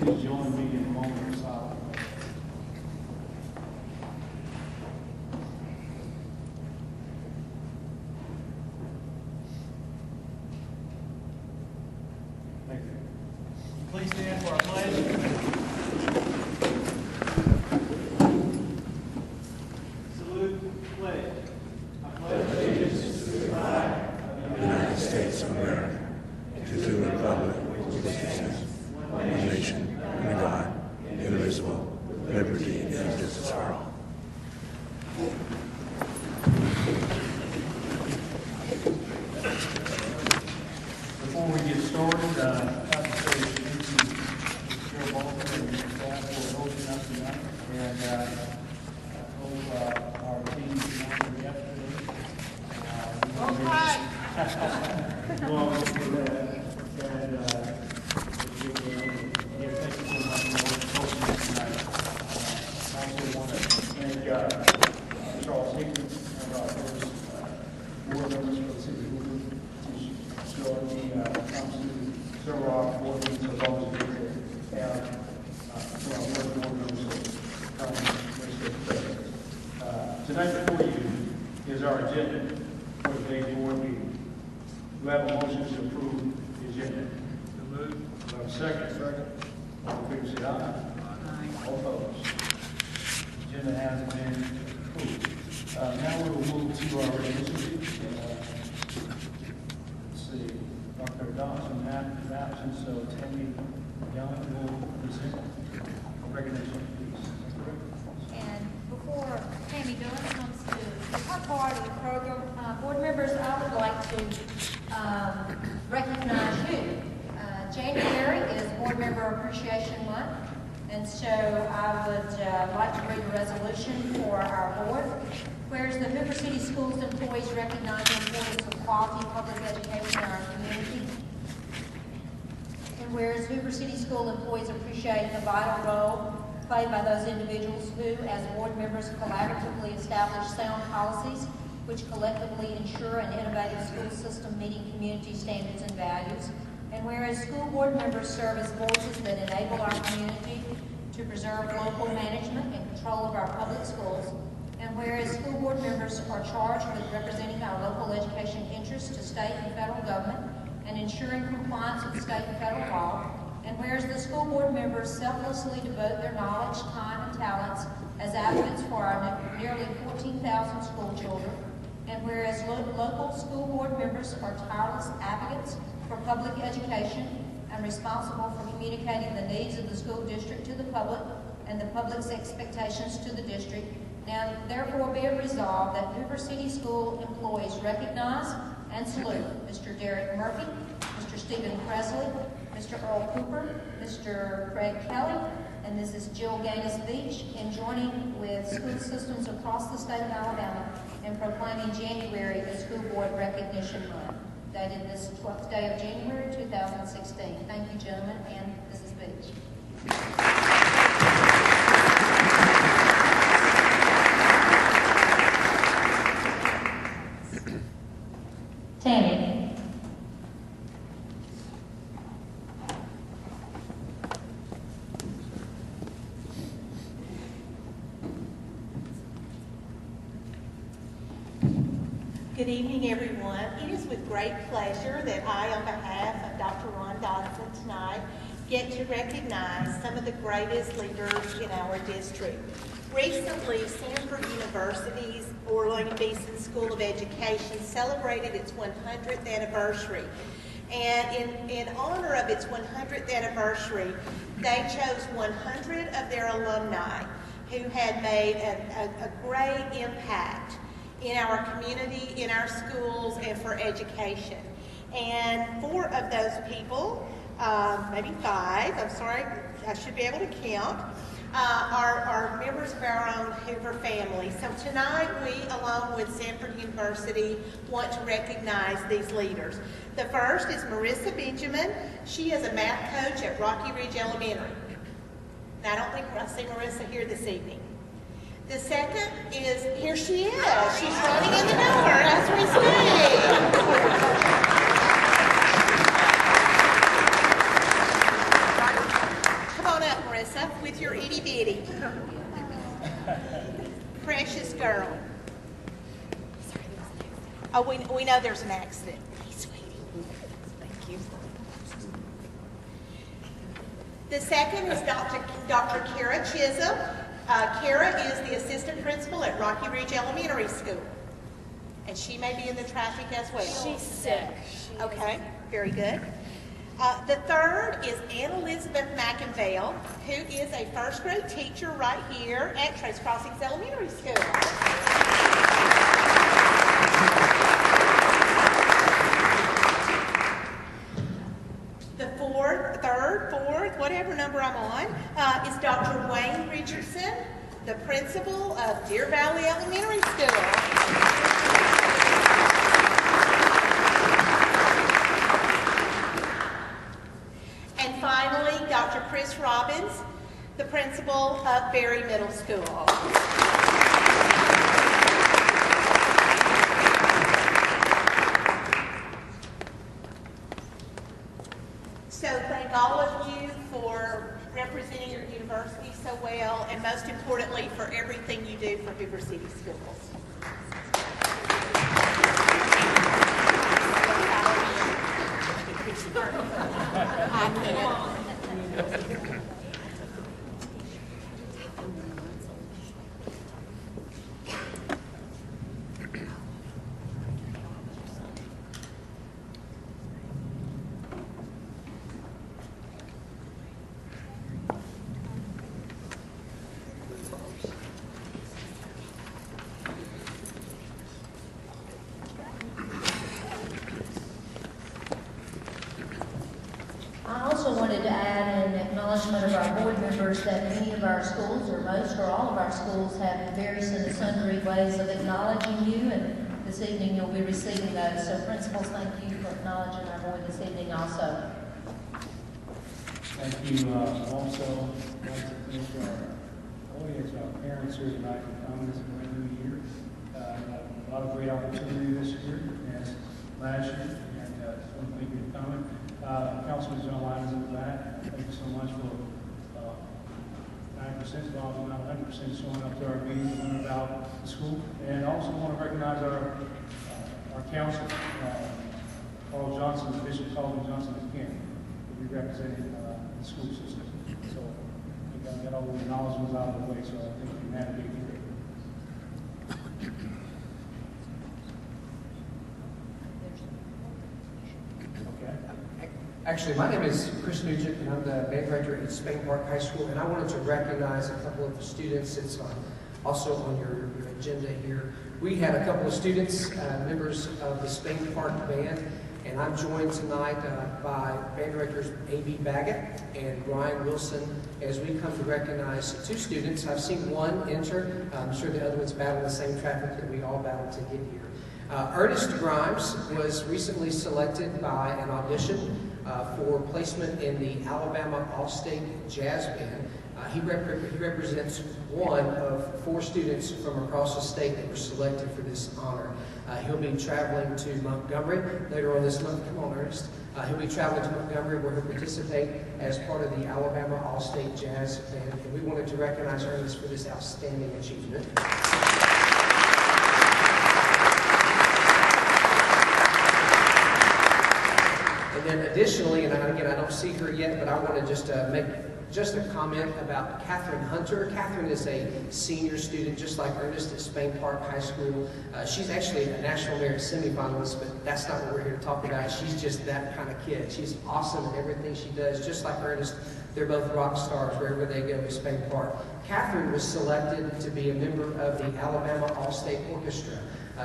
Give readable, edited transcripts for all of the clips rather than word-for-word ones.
please join me in a moment of silence. Thank you. Please stand for our pledge. Salute, pledge. I pledge allegiance to the flag of the United States of America, and to the republic which stands one nation, under God, indivisible, with liberty and justice for all. Before we get started, I'd like to say thank you to Chair Bolton and your staff for hosting us tonight, and I hope our team is not yesterday. Well, for that, and yeah, thank you so much for hosting us tonight. I also want to thank Charles Hickman, one of our first board members for the city of Hoover. Shortly comes to several of our board meetings, as long as we have some of our board members come and take place. Tonight before you is our agenda for today's board meeting. Do I have a motion to approve the agenda? So moved. Do I have a second? Second. All in favor, say aye. Aye. All opposed. Agenda has been approved. Now we will move to our resolution. Dr. Dawson is absent, so Tammy Young will present a recognition, please. And before Tammy Dunn comes to her part of the program, board members, I would like to recognize you. January is Board Member Appreciation Month, and so I would like to read a resolution for our board. Whereas the Hoover City Schools employees recognize the importance of quality public education in our community. And whereas Hoover City School employees appreciate the vital role played by those individuals who, as board members, collaboratively establish sound policies which collectively ensure an innovative school system meeting community standards and values. And whereas school board members serve as voices that enable our community to preserve local management and control of our public schools. And whereas school board members are charged with representing our local education interests to state and federal government and ensuring compliance with state and federal law. And whereas the school board members selflessly devote their knowledge, time, and talents as advocates for our nearly 14,000 school children. And whereas local school board members are tireless advocates for public education and responsible for communicating the needs of the school district to the public and the public's expectations to the district. Now, therefore, be it resolved that Hoover City School employees recognize and salute Mr. Derek Murphy, Mr. Stephen Presley, Mr. Earl Cooper, Mr. Craig Kelly, and Mrs. Jill Gaines Beach in joining with school systems across the state of Alabama in proclaiming January the School Board Recognition Month, dated this 12th day of January 2016. Thank you, gentlemen, and Mrs. Beach. Tammy. Good evening, everyone. It is with great pleasure that I, on behalf of Dr. Ron Dodson tonight, get to recognize some of the greatest leaders in our district. Recently, Stanford University's Orland Beeson School of Education celebrated its 100th anniversary. And in honor of its 100th anniversary, they chose 100 of their alumni who had made a great impact in our community, in our schools, and for education. And 4 of those people, maybe 5, I'm sorry, I should be able to count, are members of our own Hoover family. So tonight we, along with Stanford University, want to recognize these leaders. The first is Marissa Benjamin. She is a math coach at Rocky Ridge Elementary. Now, I don't think I see Marissa here this evening. The second is, here she is. She's running in the door as we speak. Come on sweetie. Precious girl. Oh, we know there's an accident. Hey, sweetie. Thank you. The second is Dr. Kara Chisholm. Kara is the assistant principal at Rocky Ridge Elementary School. And she may be in the traffic as well. She's sick. Okay, very good. The third is Ann Elizabeth McInvale, who is a first grade teacher right here at Trace Crossings Elementary School. The fourth, whatever number I'm on, is Dr. Wayne Richardson, the principal of Deer Valley Elementary School. And finally, Dr. Chris Robbins, the principal of Berry Middle School. So thank all of you for representing your university so well, and most importantly, for everything you do for Hoover City Schools. I also wanted to add an acknowledgement of our board members that many of our schools, or most or all of our schools, have various and sundry ways of acknowledging you, and this evening you'll be receiving those. So principals, thank you for acknowledging our board this evening also. Thank you. Also, I'd like to thank our parents here tonight for coming. It's a brand new year. A lot of great opportunity this year as last year, and thank you for coming. Councilman John Lyons in the back, thank you so much for 9%, well, not 100% showing up to our meeting to learn about the school. And also want to recognize our council, Carl Johnson, Bishop Solomon Johnson again, who we represented the school system. So we got all the acknowledgments out of the way, so I think we can navigate through it. Actually, my name is Chris Nugent, and I'm the band director at Spain Park High School, and I wanted to recognize a couple of the students. It's also on your agenda here. We had a couple of students, members of the Spain Park Band, and I'm joined tonight by band directors A.B. Baggett and Brian Wilson as we come to recognize two students. I've seen one enter. I'm sure the other ones battle the same traffic that we all battled to get here. Ernest Grimes was recently selected by an audition for placement in the Alabama All-State Jazz Band. He represents one of 4 students from across the state that were selected for this honor. He'll be traveling to Montgomery later on this month. Come on, Ernest. He'll be traveling to Montgomery where he'll participate as part of the Alabama All-State Jazz Band. And we wanted to recognize Ernest for this outstanding achievement. And then additionally, and again, I don't see her yet, but I want to just make just a comment about Catherine Hunter. Catherine is a senior student, just like Ernest at Spain Park High School. She's actually a National Merit semifinalist, but that's not what we're here to talk about. She's just that kind of kid. She's awesome at everything she does, just like Ernest. They're both rock stars wherever they go at Spain Park. Catherine was selected to be a member of the Alabama All-State Orchestra.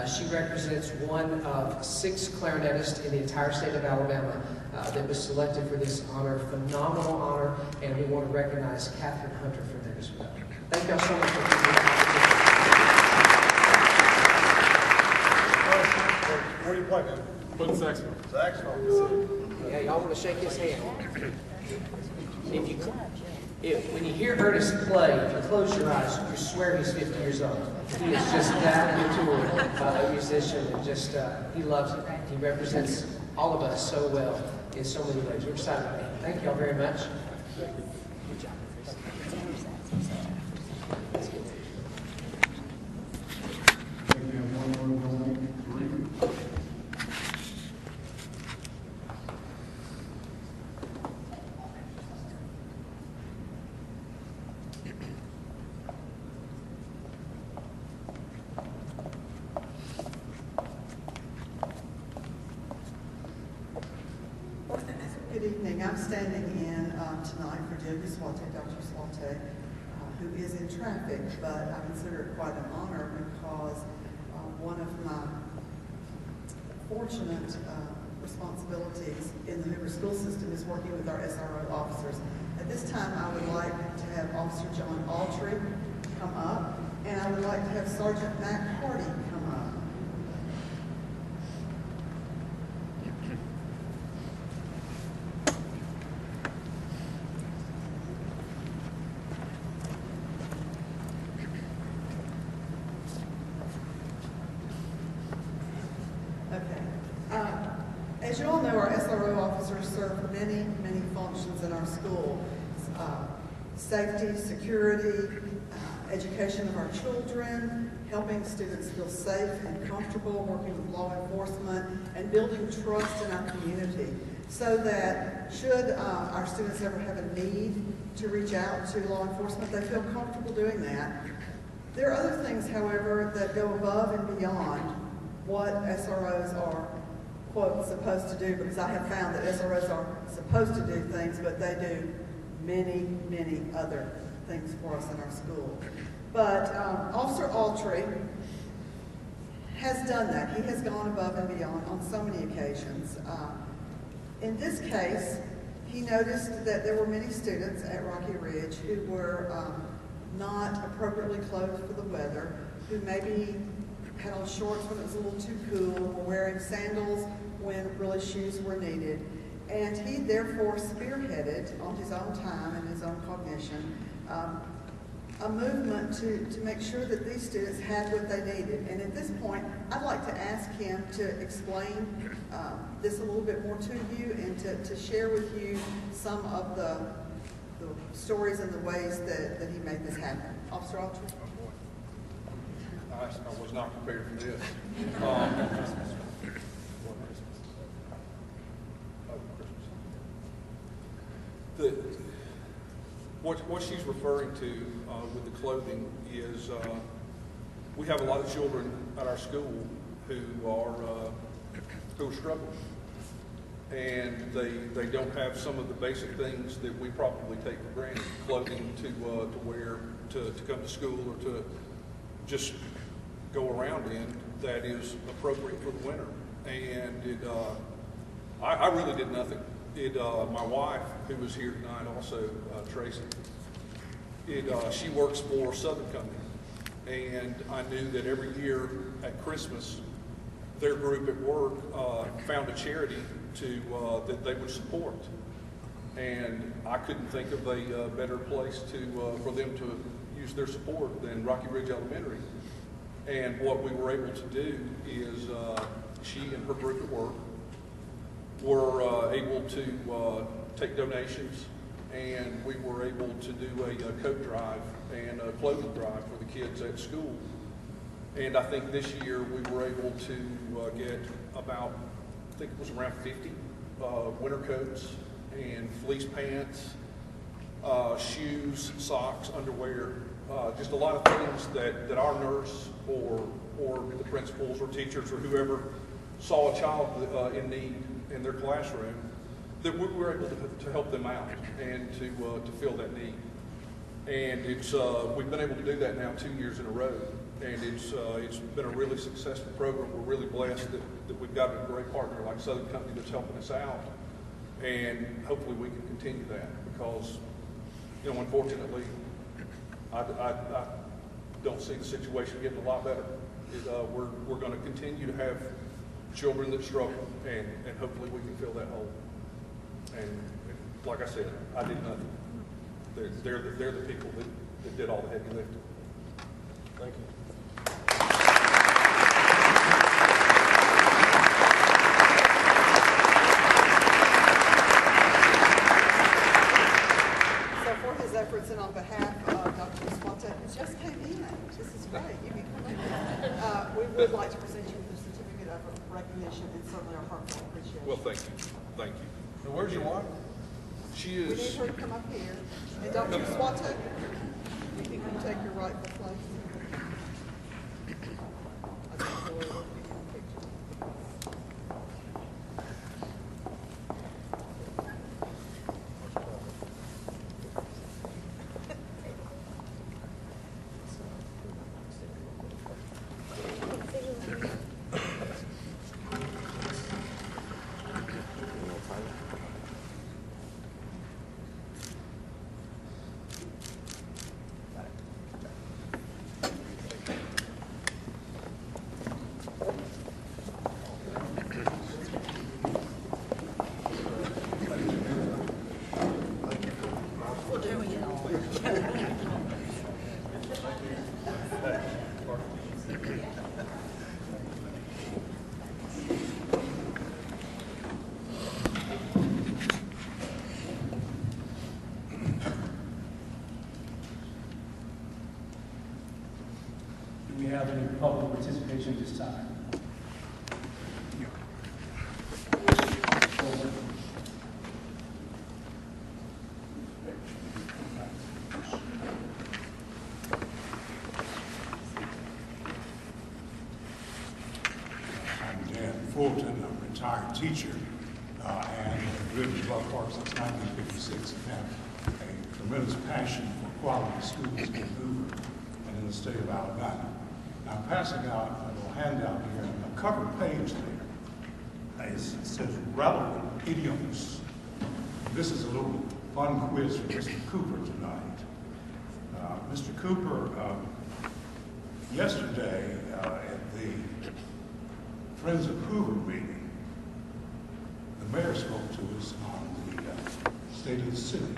She represents one of 6 clarinetists in the entire state of Alabama that was selected for this honor. Phenomenal honor, and we want to recognize Catherine Hunter for that as well. Thank y'all so much for being here. What do you play, man? Play the saxophone. Saxophone. Yeah, y'all want to shake his hand. When you hear Ernest play, if you close your eyes, you swear he's 50 years old. He is just that mature a musician, and just he loves it. He represents all of us so well in so many ways. We're excited about it. Thank y'all very much. think we have one more building to read. Good evening. I'm standing in tonight for Debbie Swate, Dr. Swate, who is in traffic, but I consider it quite an honor because one of my fortunate responsibilities in the Hoover school system is working with our SRO officers. At this time, I would like to have Officer John Autry come up, and I would like to have Sergeant Matt Hardy come up. As you all know, our SRO officers serve many, many functions in our school. Safety, security, education of our children, helping students feel safe and comfortable, working with law enforcement, and building trust in our community so that should our students ever have a need to reach out to law enforcement, they feel comfortable doing that. There are other things, however, that go above and beyond what SROs are, quote, supposed to do, because I have found that SROs are supposed to do things, but they do many, many other things for us in our school. But Officer Autry has done that. He has gone above and beyond on so many occasions. In this case, he noticed that there were many students at Rocky Ridge who were not appropriately clothed for the weather, who maybe had on shorts when it was a little too cool, were wearing sandals when really shoes were needed. And he therefore spearheaded on his own time and his own cognition a movement to make sure that these students had what they needed. And at this point, I'd like to ask him to explain this a little bit more to you and to share with you some of the stories and the ways that he made this happen. Officer Autry? I was not prepared for this. What she's referring to with the clothing is we have a lot of children at our school who are struggling, and they don't have some of the basic things that we probably take for granted, clothing to wear to come to school or to just go around in that is appropriate for the winter. And I really did nothing. My wife, who was here tonight also, Tracy, she works for Southern Company. And I knew that every year at Christmas, their group at work found a charity that they would support. And I couldn't think of a better place for them to use their support than Rocky Ridge Elementary. And what we were able to do is she and her group at work were able to take donations, and we were able to do a coat drive and a clothing drive for the kids at school. And I think this year we were able to get about, I think it was around 50 winter coats and fleece pants, shoes, socks, underwear, just a lot of things that our nurse or the principals or teachers or whoever saw a child in need in their classroom, that we were able to help them out and to fill that need. And we've been able to do that now 2 years in a row, and it's been a really successful program. We're really blessed that we've got a great partner like Southern Company that's helping us out, and hopefully we can continue that because, unfortunately, I don't see the situation getting a lot better. We're going to continue to have children that struggle, and hopefully we can fill that hole. And like I said, I did nothing. They're the people that did all the heavy lifting. Thank you. So for his efforts and on behalf of Dr. just came in. This is great. You can come in. We would like to present you with a certificate of recognition and certainly our heartfelt appreciation. Well, thank you. Thank you. So where's your wife? She We need is, her to come up here. And Dr. Swatto, you can come take your rightful place. I think Laura will give you a picture. Do we have any public participation this time? I'm Dan Fulton, I'm a retired teacher, and have lived in Bluff Park since 1956, and have a tremendous passion for quality schools in Hoover and in the state of Alabama. Now, I'm passing out a little handout here, and the cover page there it says relevant idioms. This is a little fun quiz for Mr. Cooper tonight. Mr. Cooper, yesterday at the Friends of Hoover meeting, the mayor spoke to us on the state of the city.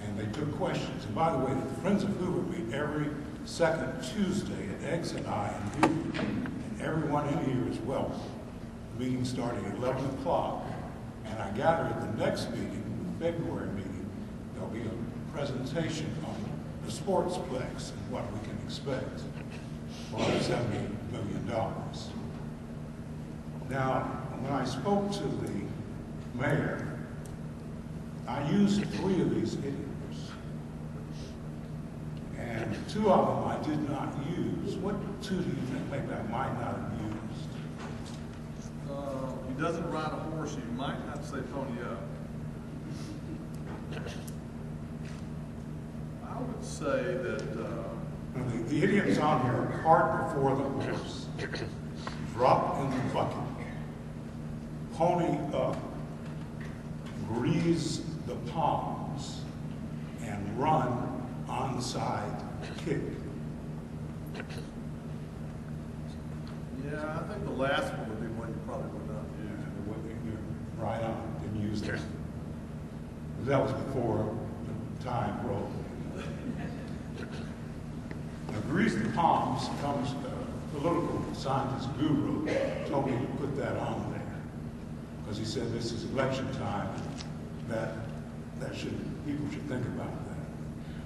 And they took questions. And by the way, the Friends of Hoover meet every second Tuesday at Eggs and I in Hoover. And everyone in here is welcome. The meeting starting at 11 o'clock. And I gather at the next meeting, the February meeting, there'll be a presentation on the sportsplex and what we can expect for $70 million. Now, when I spoke to the mayor, I used 3 of these idioms, and 2 of them I did not use. What 2 do you think maybe I might not have used? He doesn't ride a horse, you might not say pony up. I would say that, The idioms on here are cart before the horse, drop in the bucket, pony up, grease the palms, and run onside kick. yeah, I think the last one would be one you probably would not use. You're right on, didn't use that. That was before the time rolled. Now, grease the palms comes, political scientist guru told me to put that on there because he said this is election time, that people should think about that.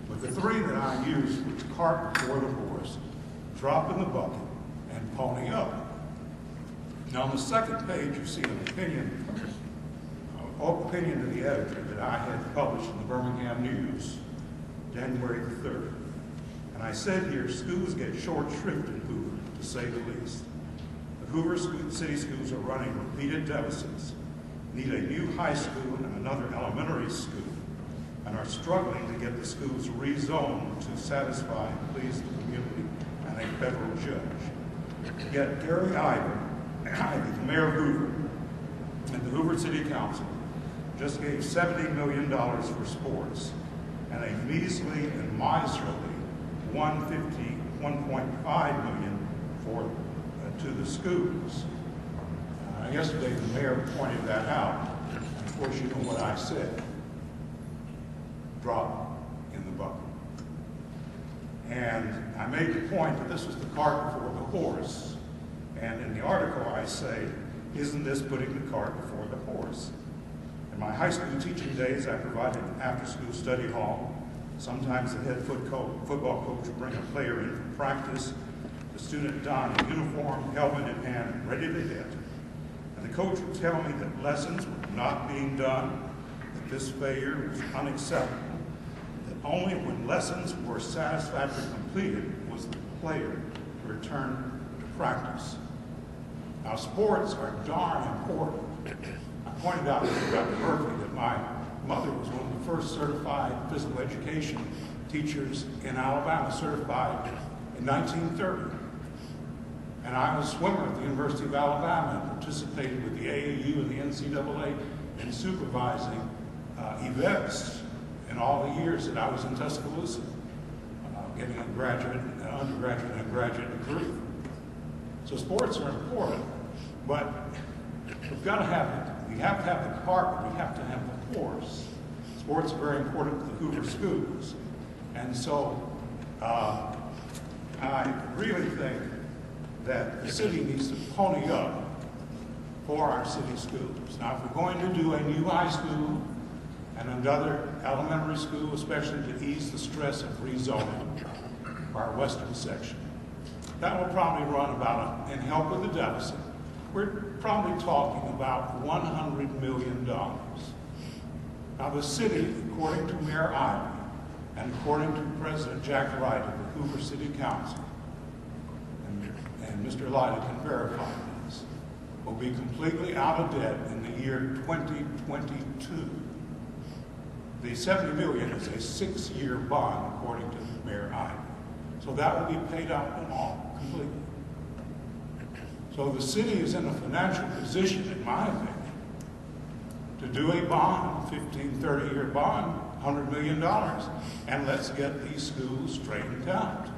But the 3 that I used was cart before the horse, drop in the bucket, and pony up. Now on the second page you see an opinion to the editor that I had published in the Birmingham News, January the 3rd. And I said here, schools get short shrift in Hoover, to say the least. The Hoover city schools are running repeated deficits, need a new high school and another elementary school, and are struggling to get the schools rezoned to satisfy and please the community and a federal judge. Yet Gary Ivey, the mayor of Hoover, and the Hoover City Council just gave $70 million for sports and a measly and miserly $1.5 million to the schools. Yesterday, the mayor pointed that out. And of course, you know what I said. Drop in the bucket. And I made the point that this was the cart before the horse. And in the article, I say, isn't this putting the cart before the horse? In my high school teaching days, I provided an after-school study hall Sometimes the head football coach would bring a player in for practice. The student donned a uniform, helmet in hand, and ready to hit. And the coach would tell me that lessons were not being done, that this failure was unacceptable, that only when lessons were satisfactorily completed was the player to return to practice. Now, sports are darn important. I pointed out to Dr. Murphy that my mother was one of the first certified physical education teachers in Alabama, certified in 1930. And I was a swimmer at the University of Alabama and participated with the AAU and the NCAA in supervising events in all the years that I was in Tuscaloosa, getting a graduate, undergraduate, and graduate degree. So sports are important, but we've got to have it. We have to have the cart, but we have to have the horse. Sports are very important to the Hoover schools. And so I really think that the city needs to pony up for our city schools. Now, if we're going to do a new high school and another elementary school, especially to ease the stress of rezoning for our western section, that will probably run about, and help with the deficit, we're probably talking about $100 million. Now, the city, according to Mayor Ivey and according to President Jack Wright of the Hoover City Council, and Mr. Lyda can verify this, will be completely out of debt in the year 2022. The $70 million is a 6-year bond, according to Mayor Ivey. So that will be paid out in all, completely. So the city is in a financial position, in my opinion, to do a bond, 15, 30-year bond, $100 million, and let's get these schools straightened out.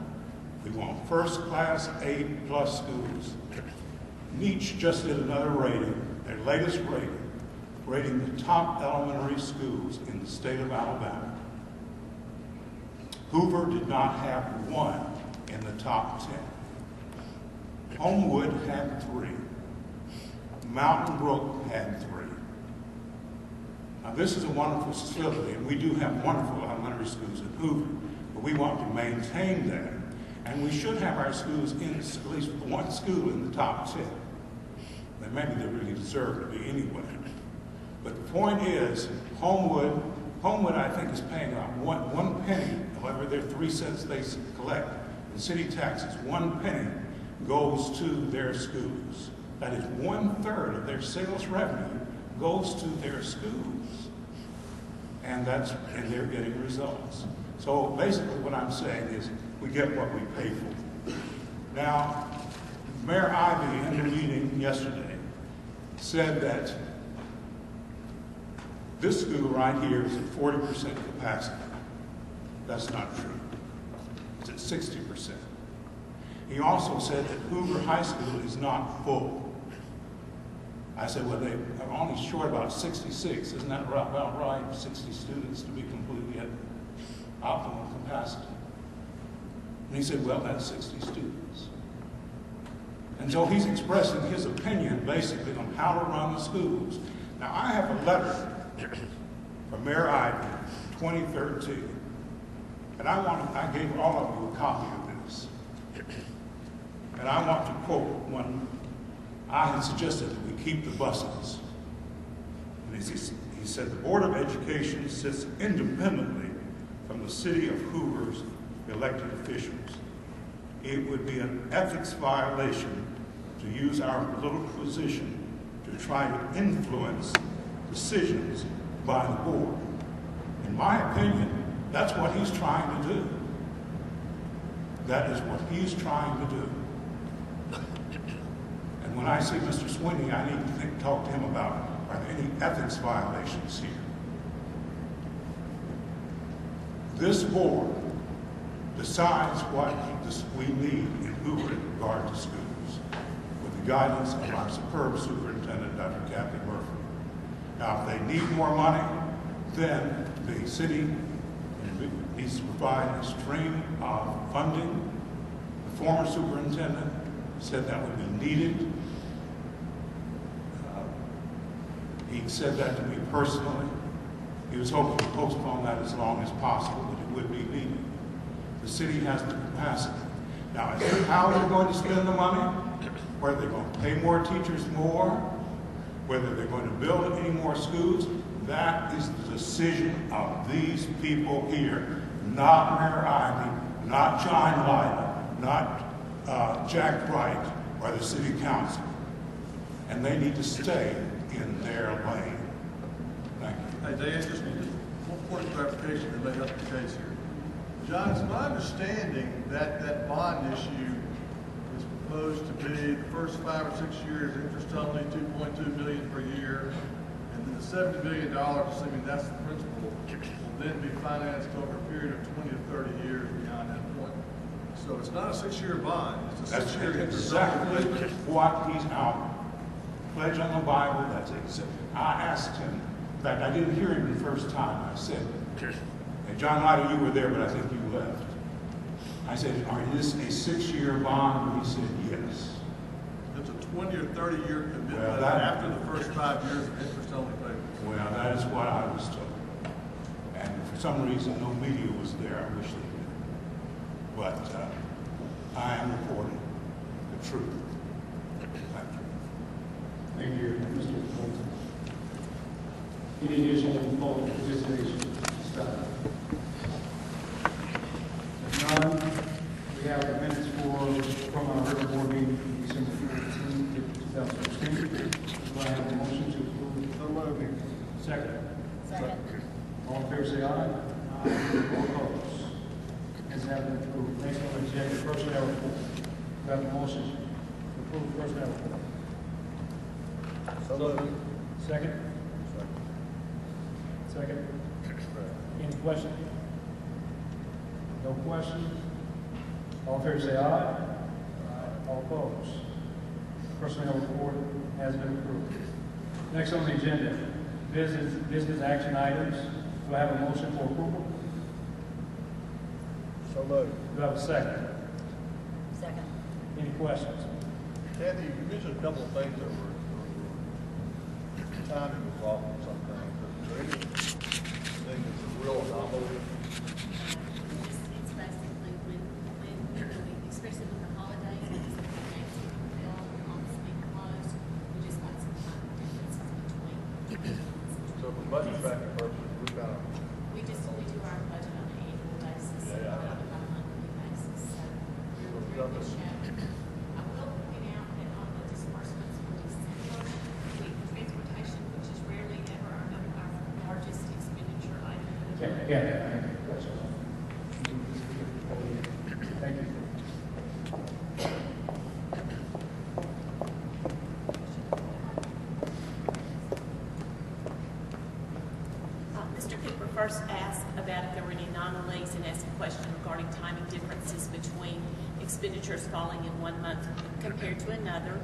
We want first-class, A-plus schools. Nietzsche just did another rating, their latest rating the top elementary schools in the state of Alabama. Hoover did not have one in the top 10. Homewood had 3. Mountain Brook had 3. Now, this is a wonderful facility, and we do have wonderful elementary schools at Hoover, but we want to maintain that. And we should have our schools in at least one school in the top 10. And maybe they really deserve to be anyway. But the point is, Homewood, I think, is paying out one penny, however, their 3 cents they collect in city taxes, 1 penny goes to their schools. That is 1/3 of their sales revenue goes to their schools. And they're getting results. So basically what I'm saying is we get what we pay for. Now, Mayor Ivey in the meeting yesterday said that this school right here is at 40% capacity. That's not true. It's at 60%. He also said that Hoover High School is not full. I said, well, they're only short about 66. Isn't that about right? 60 students to be completely at optimal capacity. And he said, well, that's 60 students. And so he's expressing his opinion basically on how to run the schools. Now, I have a letter from Mayor Ivey, 2013, and I gave all of you a copy of this. And I want to quote one. I had suggested that we keep the buses. And he said, the Board of Education sits independently from the city of Hoover's elected officials. It would be an ethics violation to use our political position to try to influence decisions by the board. In my opinion, that's what he's trying to do. That is what he's trying to do. And when I see Mr. Sweeney, I need to talk to him about, are there any ethics violations here? This board decides what we need in Hoover in regard to schools, with the guidance of our superb superintendent, Dr. Kathy Murphy. Now, if they need more money, then the city needs to provide a stream of funding. The former superintendent said that would be needed. He said that to me personally. He was hoping to postpone that as long as possible, but it would be needed. The city has the capacity. Now, how are they going to spend the money? Whether they're going to pay more teachers more, whether they're going to build any more schools, that is the decision of these people here, not Mayor Ivy, not John Lila, not Jack Wright, or the city council. And they need to stay in their lane. Thank you. Hey, Dan, just one point of clarification to lay up the case here. John, it's my understanding that that bond issue is proposed to be the first 5 or 6 years interest only, $2.2 million per year, and then the $70 million, assuming that's the principal, will then be financed over a period of 20 to 30 years beyond that point. So it's not a 6-year bond; it's a That's 6-year interest exactly only. what he's out. Pledge on the Bible, that's it. I asked him, in fact, I didn't hear him the first time. I said, and John Lida, you were there, but I think you left. I said, is this a 6-year bond? And he said, yes. It's a 20 or 30-year commitment Well, that- after the first 5 years of interest only payments. Well, that is what I was told. And for some reason, no media was there. I wish they did. But I am reporting the truth. Thank you. Thank you, Mr. Fulton. Any additional public participation? If none, we have the minutes from our regular board meeting December 14, 2016. Do I have a motion to approve? So moved. Second. Second. All in favor, say aye. Aye. All opposed? Has have been approved. Next on the agenda, personnel report. Do I have a motion to approve personnel report? So moved. Second? Second. Any questions? No questions? All in favor say aye. Aye. All opposed? Personnel report has been approved. Next on the agenda, business action items. Do I have a motion for approval? So moved. Do I have a second? Second. Any questions? Kathy, you mentioned a couple of things that were timing was off on some things. Is there anything that's a real anomaly? It's basically when, especially with the holidays, because the gates fell on the being closed, we just got some time differences between. So for budget tracking purposes, we kind of, We do our budget on an annual basis, Yeah, yeah. not on a monthly basis, so we're pretty much I will point out that on the disbursements for December, the transportation, which is rarely ever our largest expenditure item. Yeah. Thank you. Mr. Cooper first asked about if there were any anomalies and asked a question regarding timing differences between expenditures falling in one month compared to another.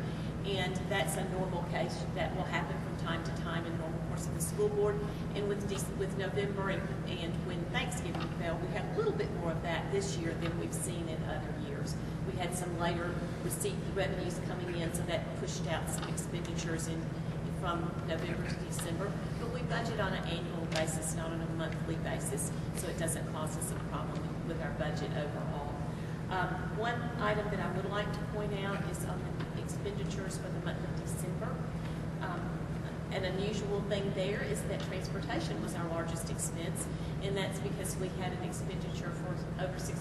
And that's a normal case that will happen from time to time in normal course of the school board. And with November and when Thanksgiving fell, we had a little bit more of that this year than we've seen in other years. We had some later revenues coming in, so that pushed out some expenditures from November to December. But we budget on an annual basis, not on a monthly basis, so it doesn't cause us a problem with our budget overall. One item that I would like to point out is on the expenditures for the month of December. An unusual thing there is that transportation was our largest expense, and that's because we had an expenditure for over $600,000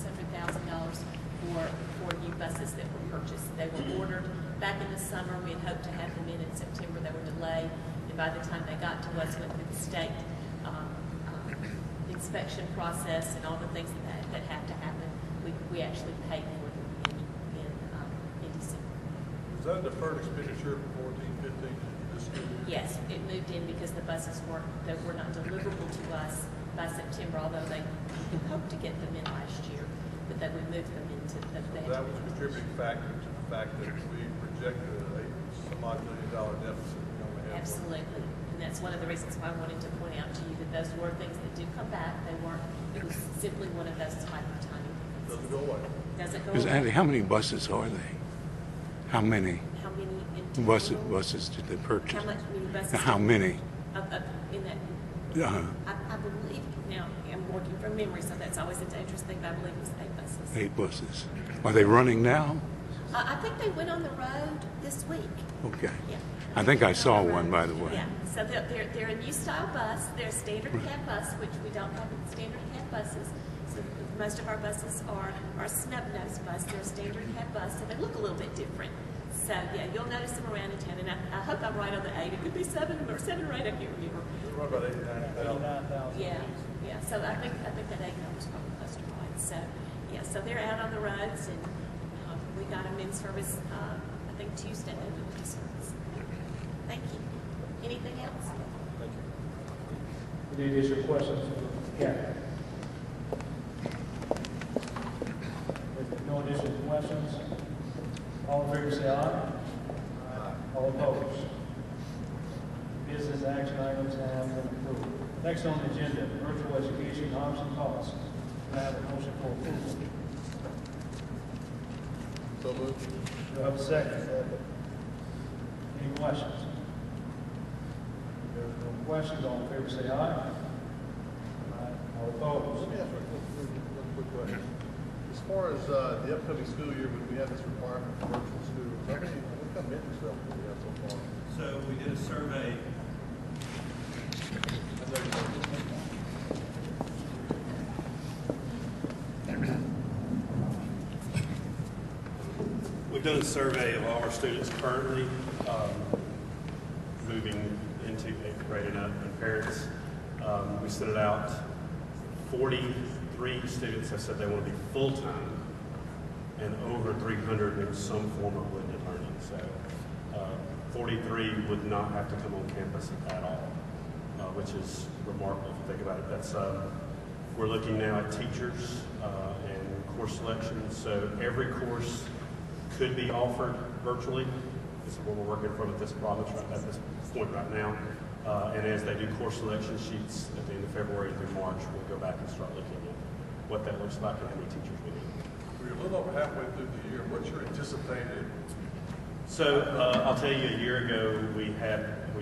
for new buses that were purchased. They were ordered back in the summer. We had hoped to have them in September. They were delayed, and by the time they got to us, went through the state inspection process and all the things that have to happen. We actually paid for them in December. was that a deferred expenditure for 14, 15, this school year? Yes, it moved in because the buses were not deliverable to us by September, although they hoped to get them in last year, but then we moved them into the. That was a contributing factor to the fact that we projected a some odd $1 million deficit. We only had one. Absolutely, and that's one of the reasons why I wanted to point out to you that those were things that did come back. They weren't. It was simply one of those type of timing. Doesn't go away. Doesn't go. Ms. away. Andy, how many buses are they? How many How many in total? buses did they purchase? How many buses? How many? In that I believe, now, I'm working from memory, so that's always a dangerous thing, but I believe it was 8 buses. 8 buses. Are they running now? I think they went on the road this week. Okay. Yeah. I think I saw one, by the way. Yeah, so they're a new style bus. They're a standard cab bus, which we don't have in standard cab buses. So most of our buses are a snub-nosed bus. They're a standard cab bus, so they look a little bit different. So yeah, you'll notice them around in town, and I hope I'm right on the 8. It could be 7 or 8. I can't remember. What about 89,000? Yeah. So I think that 8 numbers probably close to right. So yeah, so they're out on the roads, and we got them in service. I think Tuesday they will be service. Thank you. Anything else? Thank you. Any additional questions? Yeah. If no additional questions, all in favor say aye. Aye. All opposed? Business action items have been approved. Next on the agenda, virtual education option costs. Can I have a motion for approval? So moved. Do I have a second? Any questions? If there are no questions, all in favor say aye. Aye. All opposed? Let me ask one quick question. As far as the upcoming school year, we have this requirement for virtual schools. What kind of interest level do we have so far? So we did a survey. We've done a survey of all our students currently moving into 8th grade and up, and parents. We sent it out. 43 students have said they want to be full-time, and over 300 in some form of blended learning. So 43 would not have to come on campus at all, which is remarkable if you think about it. That's we're looking now at teachers and course selection. So every course could be offered virtually. This is what we're working from at this province at this point right now. And as they do course selection sheets at the end of February through March, we'll go back and start looking at what that looks like and how many teachers we need. We're a little over halfway through the year. What's your anticipated? So I'll tell you, a year ago we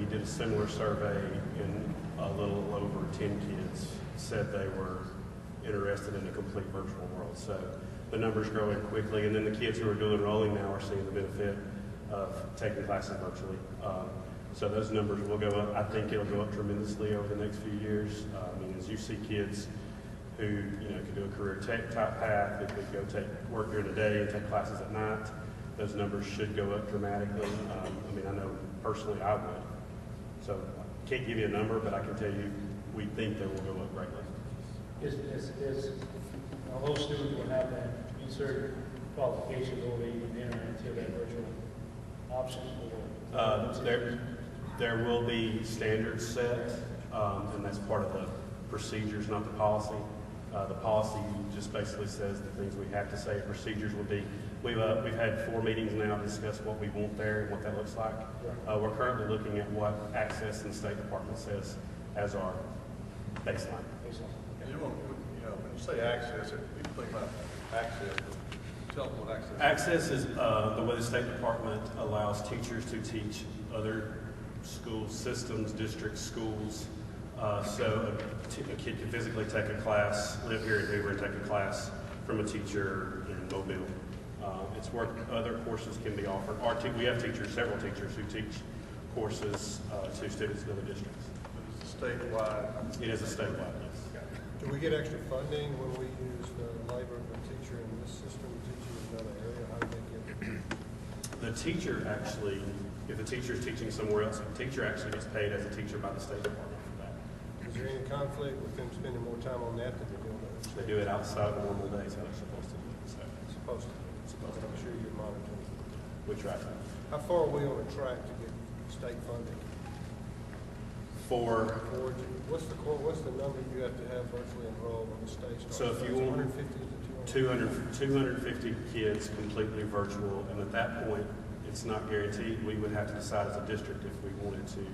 did a similar survey, and a little over 10 kids said they were interested in a complete virtual world. So the numbers growing quickly, and then the kids who are dual enrolling now are seeing the benefit of taking classes virtually. So those numbers will go up. I think it'll go up tremendously over the next few years. I mean, as you see kids who could do a career tech type path, who could go work during the day and take classes at night, those numbers should go up dramatically. I mean, I know personally I would. So I can't give you a number, but I can tell you we think they will go up greatly. Those students will have that insert qualifications or they even enter into that virtual option? There will be standards set, and that's part of the procedures, not the policy. The policy just basically says the things we have to say. Procedures will be, we've had 4 meetings now to discuss what we want there and what that looks like. We're currently looking at what Access and State Department says as our baseline. When you say access, people think about access. Tell them what access is. Access is the way the State Department allows teachers to teach other school systems, district schools. So a kid can physically take a class, live here in Hoover and take a class from a teacher in Mobile. It's where other courses can be offered. We have several teachers who teach courses to students in other districts. It's statewide. It is a statewide, yes. Do we get extra funding when we use the labor of a teacher in this system, teaching in another area? How do they get it? The teacher actually, if the teacher is teaching somewhere else, the teacher actually gets paid as a teacher by the State Department for that. Is there any conflict with them spending more time on that than they're doing on They do it outside of the normal days how they're supposed to do it. So Supposed to. But I'm sure you're monitoring. we try to. How far are we on a track to get state funding? What's the number you have to have virtually enrolled when the state starts? So if you want 150 to 250 kids completely virtual, and at that point, it's not guaranteed. We would have to decide as a district if we wanted to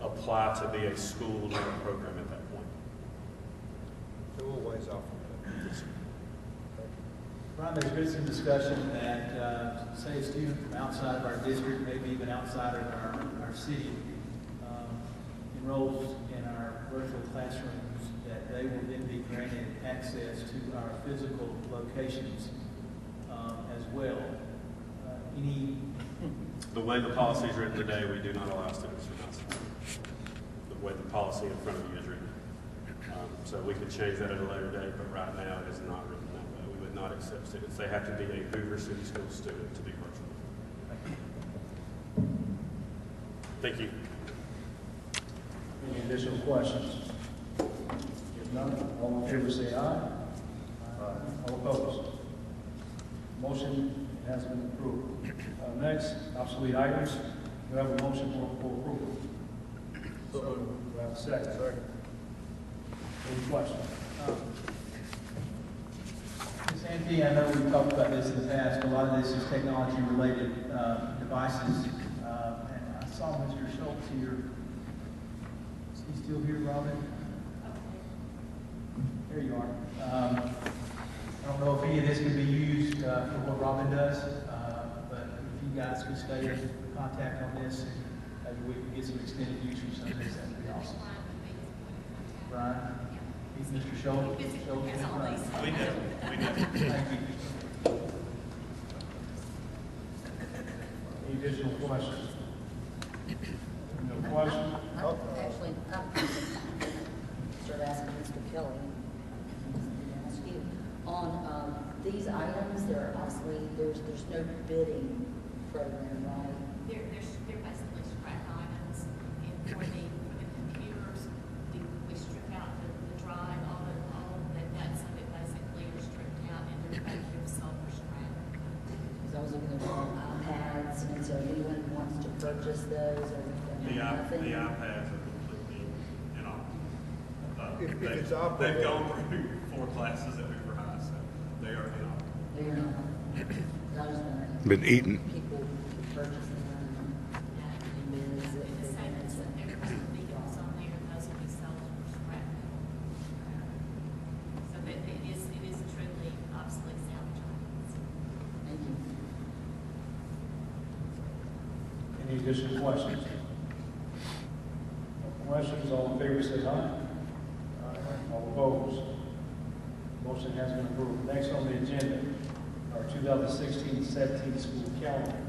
apply to be a school program at that point. So we're ways off from that. Yes, sir. Ron, there's been some discussion that, say, a student from outside of our district, maybe even outside of our city, enrolls in our virtual classrooms, that they will then be granted access to our physical locations as well. Any The way the policy is written today, we do not allow students from outside. The way the policy in front of you is written. So we could change that at a later date, but right now it is not written that way. We would not accept students. They have to be a Hoover City School student to be virtual. Thank you. Any additional questions? If none, all in favor say aye. All opposed? Motion has been approved. Next, obsolete items. We have a motion for approval. So, we have a second. Any questions? Ms. Anthony, I know we've talked about this in the past. A lot of this is technology-related devices. And I saw Mr. Schultz here. Is he still here, Robin? There you are. I don't know if any of this can be used for what Robin does, but if you guys could stay in contact on this, maybe we can get some extended use from some of this, that would be awesome. Brian? He's Mr. Schultz? We do. Thank you. Any additional questions? No questions? Actually, start asking Mr. Kelly. Ask you on these items. There are obviously there's no bidding program, right? They're basically scrap items, and for the computers, we strip out the drive, all the nuts of it basically are stripped out, and they're back here sold for scrap. Because I was looking at iPads, and so if anyone wants to purchase those, or The nothing. iPads are completely inoperable. If it's They've operating. gone through 4 classes at Hoover High, so they are inoperable. They're not. I was wondering if Been eaten. people purchase them. And bids The if same they as want every vehicles on there, those will be sold for scrap. So that it is truly obsolete salvage items. Thank you. Any additional questions? No questions, all in favor say aye. All opposed? Motion has been approved. Next on the agenda, our 2016-17 school calendar.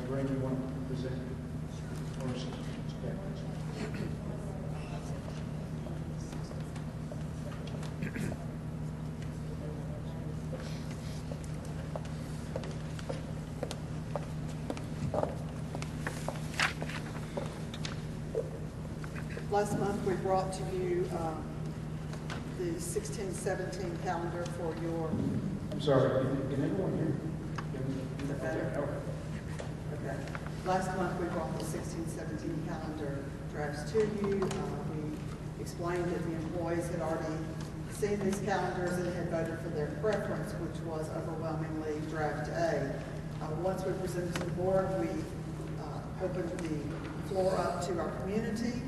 Ray, do you want to present first? Last month, we brought to you the 16-17 calendar for your, I'm sorry, can everyone hear? is that better? Okay. Last month, we brought the 16-17 calendar drafts to you. We explained that the employees had already seen these calendars and had voted for their preference, which was overwhelmingly draft A. Once we presented to the board, we opened the floor up to our community,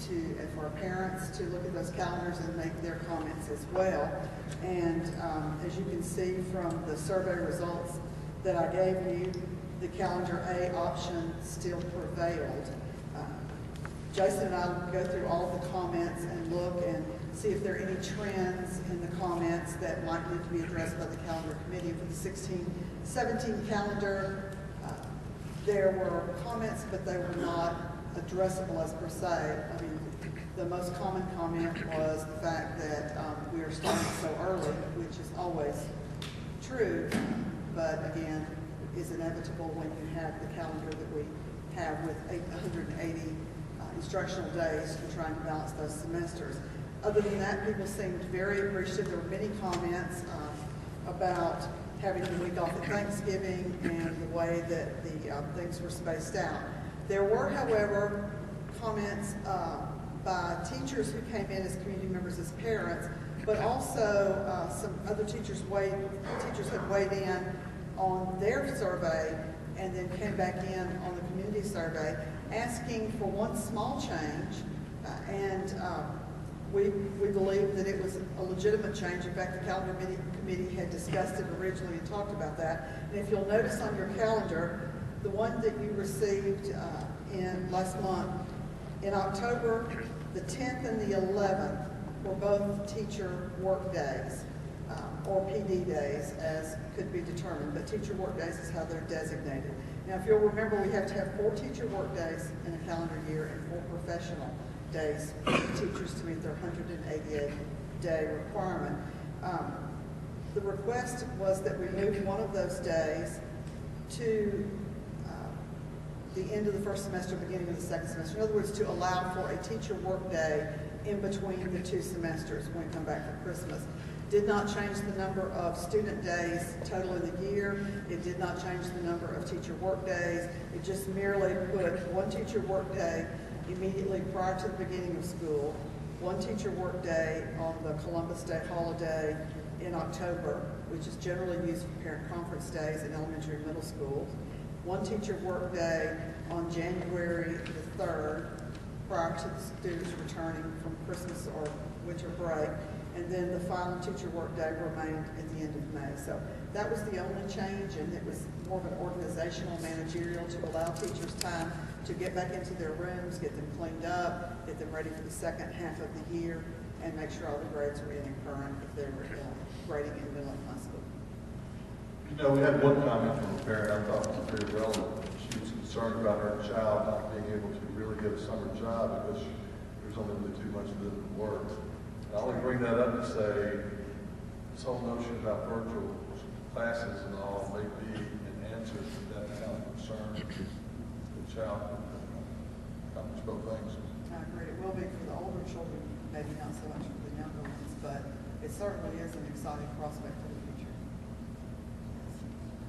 and for our parents to look at those calendars and make their comments as well. And as you can see from the survey results that I gave you, the calendar A option still prevailed. Jason and I will go through all of the comments and look and see if there are any trends in the comments that might need to be addressed by the calendar committee. For the 16-17 calendar, there were comments, but they were not addressable as per se. I mean, the most common comment was the fact that we are starting so early, which is always true, but again, is inevitable when you have the calendar that we have with 180 instructional days to try and balance those semesters. Other than that, people seemed very appreciative. There were many comments about having the week off at Thanksgiving and the way that the things were spaced out. There were, however, comments by teachers who came in as community members as parents, but also some other teachers had weighed in on their survey and then came back in on the community survey asking for one small change, and we believe that it was a legitimate change. In fact, the calendar committee had discussed it originally and talked about that. And if you'll notice on your calendar, the one that you received in last month, in October, the 10th and the 11th were both teacher work days, or PD days, as could be determined, but teacher work days is how they're designated. Now, if you'll remember, we have to have 4 teacher work days in a calendar year and 4 professional days for teachers to meet their 188-day requirement. The request was that we move one of those days to the end of the first semester, beginning of the second semester. In other words, to allow for a teacher work day in between the 2 semesters when we come back for Christmas. Did not change the number of student days total in the year. It did not change the number of teacher work days. It just merely put one teacher work day immediately prior to the beginning of school, one teacher work day on the Columbus Day holiday in October, which is generally used for parent conference days in elementary and middle schools, one teacher work day on January the 3rd, prior to the students returning from Christmas or winter break, and then the final teacher work day remained at the end of May. So that was the only change, and it was more of an organizational, managerial to allow teachers time to get back into their rooms, get them cleaned up, get them ready for the second half of the year, and make sure all the grades were in and current if they were grading in middle and high school. You know, we had one comment from a parent I thought was very relevant. She was concerned about her child not being able to really get a summer job because there's only really too much of them work. And I only bring that up to say this whole notion about virtual classes and all may be an answer to that kind of concern. The child can accomplish both things. I agree. It will be for the older children, maybe not so much for the younger ones, but it certainly is an exciting prospect for the future.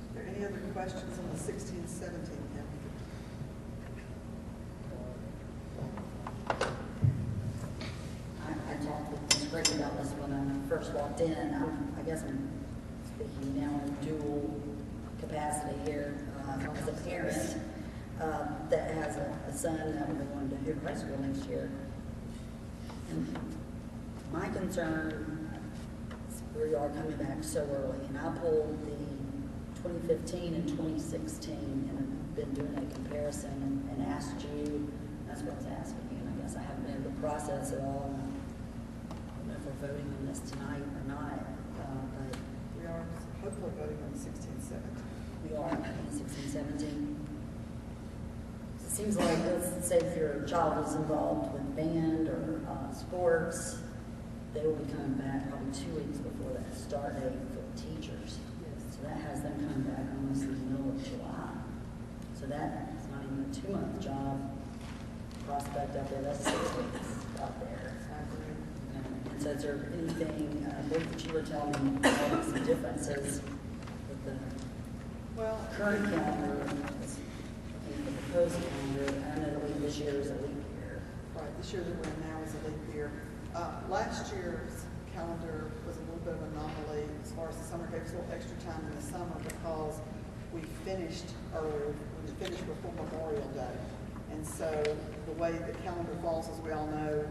Are there any other questions on the 16-17 calendar? I talked with Ms. Greg about this when I first walked in. I guess I'm speaking now in dual capacity here as a parent that has a son that will be going to Hoover High School next year. And my concern is we are coming back so early, and I pulled the 2015 and 2016 and have been doing a comparison and asked you, that's what I was asking you, and I guess I haven't been able to process it all. I don't know if we're voting on this tonight or not, but We are hopefully voting on the 16-17. we are in 16, 17. It seems like, let's say if your child is involved with band or sports, they will be coming back probably 2 weeks before that start date for the teachers. So that has them coming back almost in the middle of July. So that is not even a 2-month job prospect up there. That's 6 weeks out there. And so is there anything, that you were telling me, some differences with the current calendar and the proposed calendar? I know that this year is a leap year. Right, this year that we're in now is a leap year. Last year's calendar was a little bit of an anomaly as far as the summer gave us a little extra time in the summer because we finished earlier, we finished before Memorial Day. And so the way the calendar falls, as we all know,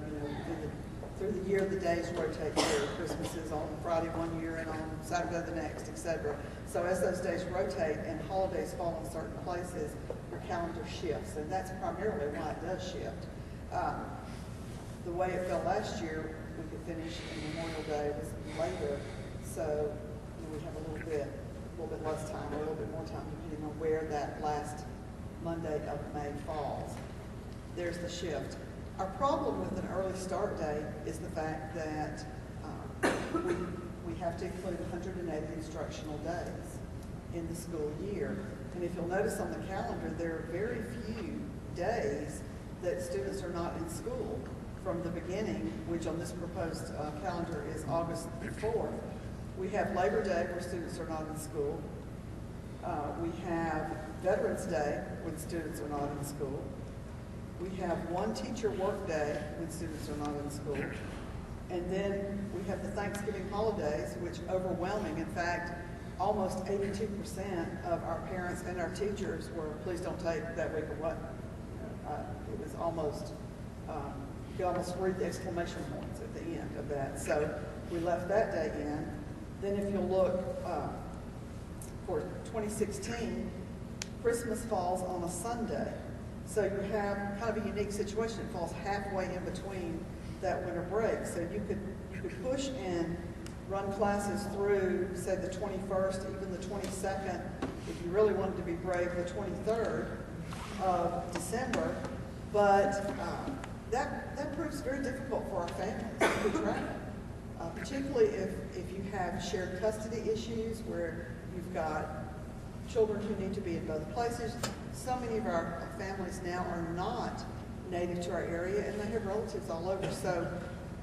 through the year the days rotate through. Christmas is on Friday one year and on Saturday the next, etc. So as those days rotate and holidays fall in certain places, your calendar shifts, and that's primarily why it does shift. The way it fell last year, we could finish and Memorial Day was later, so we have a little bit less time, or a little bit more time, depending on where that last Monday of May falls. There's the shift. Our problem with an early start date is the fact that we have to include 180 instructional days in the school year. And if you'll notice on the calendar, there are very few days that students are not in school from the beginning, which on this proposed calendar is August 4th. We have Labor Day where students are not in school. We have Veterans Day when students are not in school. We have one teacher work day when students are not in school. And then we have the Thanksgiving holidays, which overwhelming, in fact, almost 82% of our parents and our teachers were, please don't take that week away. It was almost, you could almost read the exclamation points at the end of that. So we left that day in. Then if you'll look for 2016, Christmas falls on a Sunday. So you have kind of a unique situation. It falls halfway in between that winter break. So you could push and run classes through, say, the 21st, even the 22nd, if you really wanted to be brave, the 23rd of December. But that proves very difficult for our families to keep track. Particularly if you have shared custody issues where you've got children who need to be in both places. So many of our families now are not native to our area, and they have relatives all over. So,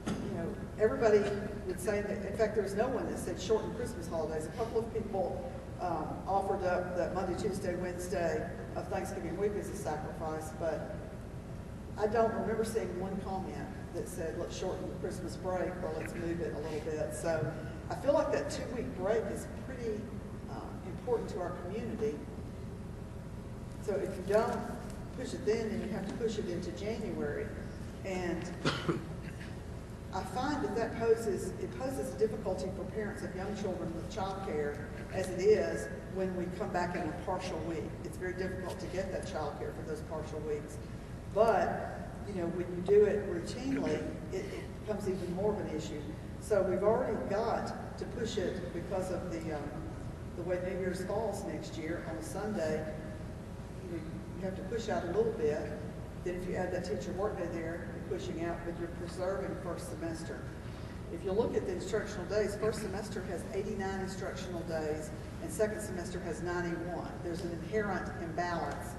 you know, everybody would say that, in fact, there was no one that said shorten Christmas holidays. A couple of people offered up that Monday, Tuesday, Wednesday of Thanksgiving week as a sacrifice, but I don't remember seeing one comment that said, let's shorten the Christmas break or let's move it a little bit. So I feel like that 2-week break is pretty important to our community. So if you don't push it then you have to push it into January. And I find that poses a difficulty for parents of young children with childcare as it is when we come back in a partial week. It's very difficult to get that childcare for those partial weeks. But you know, when you do it routinely, it becomes even more of an issue. So we've already got to push it because of the way New Year's falls next year on a Sunday. You have to push out a little bit. Then if you add that teacher workday there, you're pushing out, but you're preserving first semester. If you look at the instructional days, first semester has 89 instructional days, and second semester has 91. There's an inherent imbalance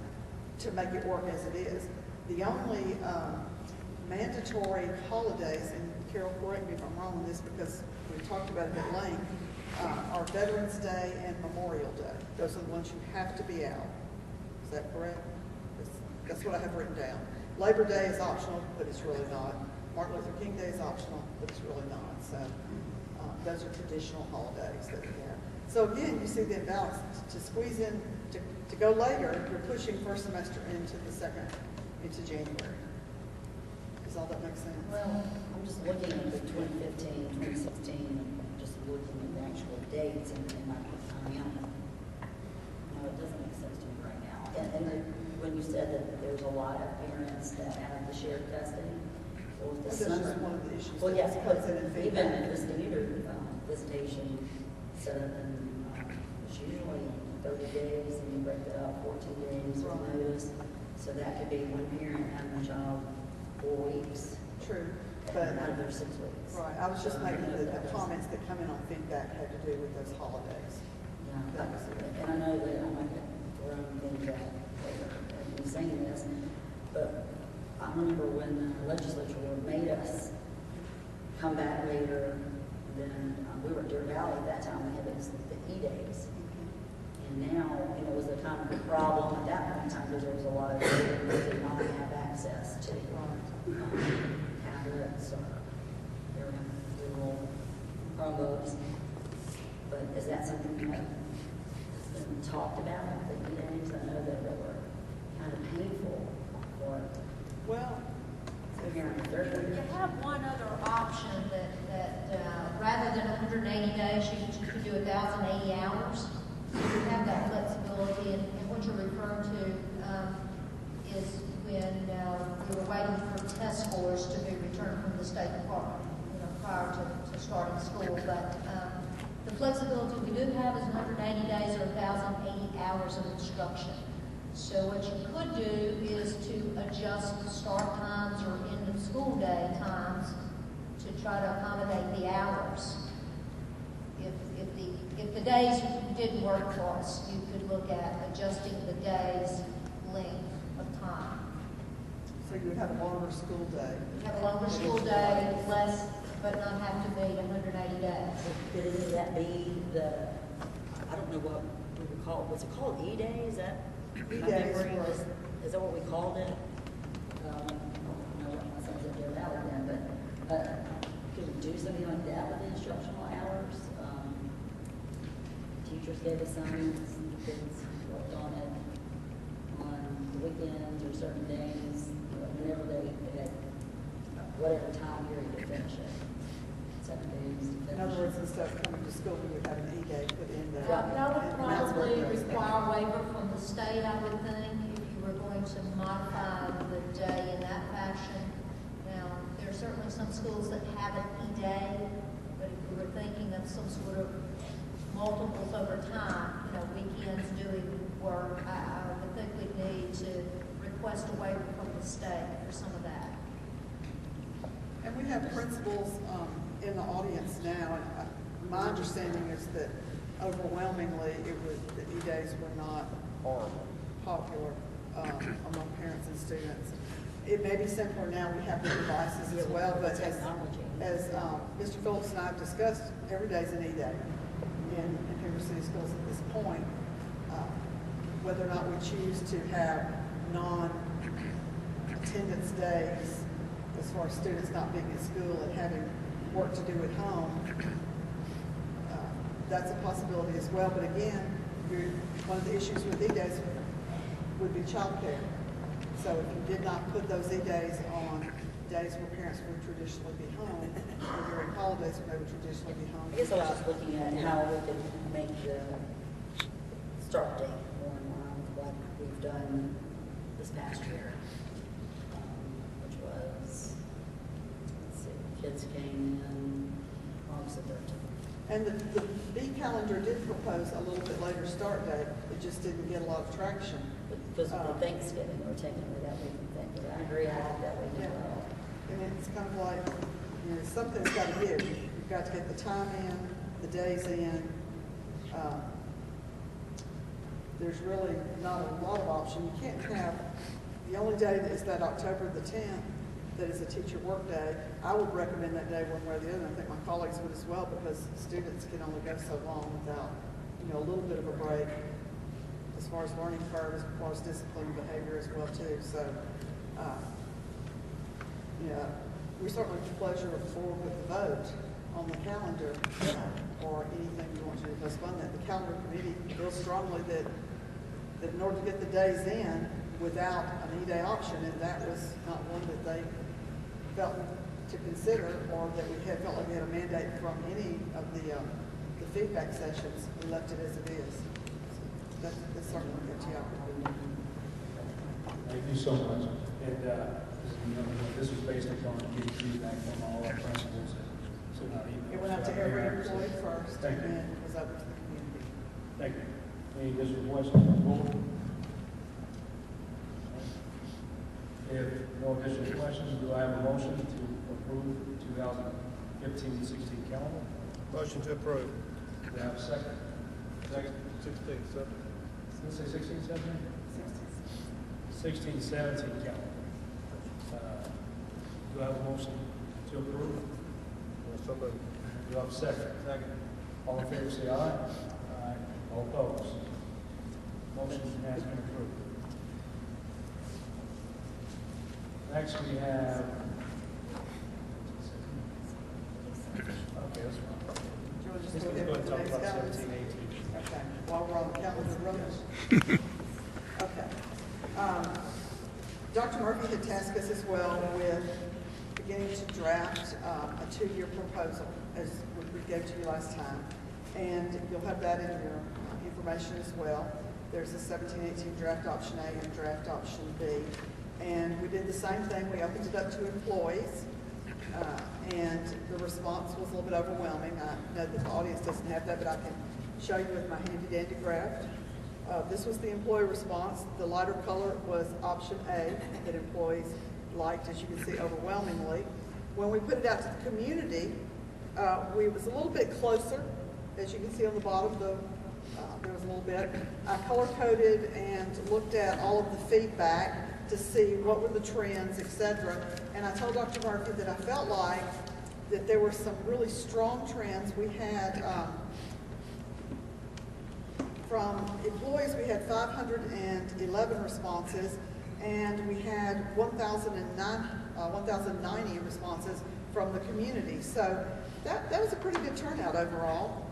to make it work as it is. The only mandatory holidays, and Carol, correct me if I'm wrong on this because we talked about it at length, are Veterans Day and Memorial Day. Those are the ones you have to be out. Is that correct? That's what I have written down. Labor Day is optional, but it's really not. Martin Luther King Day is optional, but it's really not. So those are traditional holidays that we have. So again, you see the imbalance. To squeeze in, to go later, you're pushing first semester into January. Does all that make sense? Well, I'm just looking at the 2015, 2016, and just looking at the actual dates, and no, it doesn't make sense to me right now. And when you said that there's a lot of parents that have the shared custody, so with the That's summer, just one of the issues. well, yes, that but comes in and even feedback. at the standard visitation setup, and it's usually 30 days, and you break that up 14 days with notice. So that could be one parent having a child 4 weeks. True. And But another 6 weeks. right, I was just So making I know the that was- comments that come in on feedback had to do with those holidays. Yeah, and I know that I'm not going to throw things out later in saying this, but I remember when the legislature made us come back later, then we were at Deer Valley at that time, we had the E-days. And now, you know, was the kind of a problem at that point in time because there was a lot of children that did not have access to tablets or their little Chromebooks. But is that something that has been talked about at the E-days? I know that they were kind of painful for Well, You have one other option that rather than 180 days, you could do 1,080 hours. So you have that flexibility, and what you're referring to is when we were waiting for test scores to be returned from the State Department, you know, prior to starting school. But the flexibility we do have is 180 days or 1,080 hours of instruction. So what you could do is to adjust the start times or end of school day times to try to accommodate the hours. If the days didn't work for us, you could look at adjusting the day's length of time. so you would have a longer school day. You have a longer school day, less, but not have to meet 180 days. Could that be the, I don't know what we would call it, what's it called, E-Day? Is that? E-Days Is that what we called it? I don't know what my son's at Deer Valley then, but could we do something like that with the instructional hours? Teachers gave assignments, the kids worked on it on the weekends or certain days, you know, whenever they had whatever time period to finish it. 7 days to finish. In other words, instead of coming to school, we would have an E-day put in there. That would probably require waiver from the state, I would think, if you were going to modify the day in that fashion. Now, there are certainly some schools that have an E-day, but if we were thinking of some sort of multiples over time, weekends doing work, I would think we'd need to request a waiver from the state for some of that. And we have principals in the audience now, and my understanding is that overwhelmingly the E-days were not popular among parents and students. It may be simpler now, we have the devices as well, but as Mr. Phillips and I have discussed, every day is an E-day in Hoover City Schools at this point. Whether or not we choose to have non-attendance days, as far as students not being at school and having work to do at home, that's a possibility as well. But again, one of the issues with E-days would be childcare. So if you did not put those E-days on days where parents would traditionally be home, or during holidays when they would traditionally be home. I guess I was just looking at how we could make the start date more in line with what we've done this past year, which was, let's see, kids came in August the 13th. And the B calendar did propose a little bit later start date. It just didn't get a lot of traction. Because of the Thanksgiving, we're technically that week of Thanksgiving. I agree, I like that week as well. And it's kind of like, something's got to give. You've got to get the time in, the days in. There's really not a lot of option. You can't have, the only day that is that October the 10th, that is a teacher work day. I would recommend that day one way or the other. I think my colleagues would as well, because students can only go so long without, a little bit of a break as far as learning curve, as far as discipline and behavior as well too. So, we certainly pleasure forward with the vote on the calendar or anything you want to do to postpone that. The calendar committee feels strongly that in order to get the days in without an E-day option, and that was not one that they felt to consider, or that we had felt like we had a mandate from any of the feedback sessions. We left it as it is. So that's certainly a good job. Thank you so much. And this was based upon getting feedback from all our principals. So not even. It went out to every employee first, and then it was over to the community. Thank you. Any additional questions from the board? If no additional questions, do I have a motion to approve 2015-16 calendar? Motion to approve. Do I have a second? Second. 16, 17. Let's say 16, 17? 16, 17 calendar. Do I have a motion to approve? So moved. Do I have a second? Second. All in favor say aye. Aye. All opposed? Motion has been approved. Next we have. Okay, that's fine. George, Let's just go ahead and talk next about calendar. 17, 18. Okay, while we're on the calendar running. Okay. Dr. Murphy had tasked us as well with beginning to draft a 2-year proposal, as we gave to you last time. And you'll have that in your information as well. There's a 17-18 draft option A and draft option B. And we did the same thing. We opened it up to employees. And the response was a little bit overwhelming. I know that the audience doesn't have that, but I can show you with my handy-dandy graph. This was the employee response. The lighter color was option A that employees liked, as you can see, overwhelmingly. When we put it out to the community, we was a little bit closer. As you can see on the bottom, there was a little bit. I color-coded and looked at all of the feedback to see what were the trends, etc. And I told Dr. Murphy that I felt like that there were some really strong trends. We had, from employees, we had 511 responses, and we had 1,090 responses from the community. So that was a pretty good turnout overall.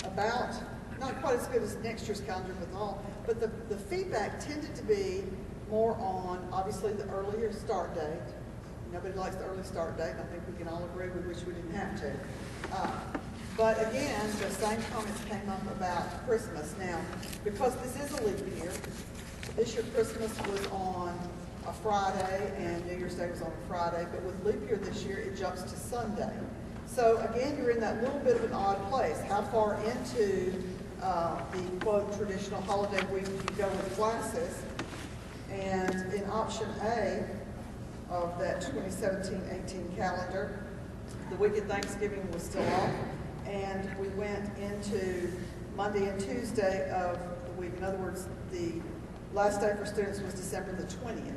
About, not quite as good as next year's calendar with all, but the feedback tended to be more on, obviously, the earlier start date. Nobody likes the early start date, and I think we can all agree we wish we didn't have to. But again, the same comments came up about Christmas. Now, because this is a leap year, this year Christmas was on a Friday and New Year's Day was on a Friday, but with leap year this year, it jumps to Sunday. So again, you're in that little bit of an odd place. How far into the quote traditional holiday week you go with classes? And in option A of that 2017-18 calendar, the week of Thanksgiving was still off, and we went into Monday and Tuesday of the week. In other words, the last day for students was December the 20th,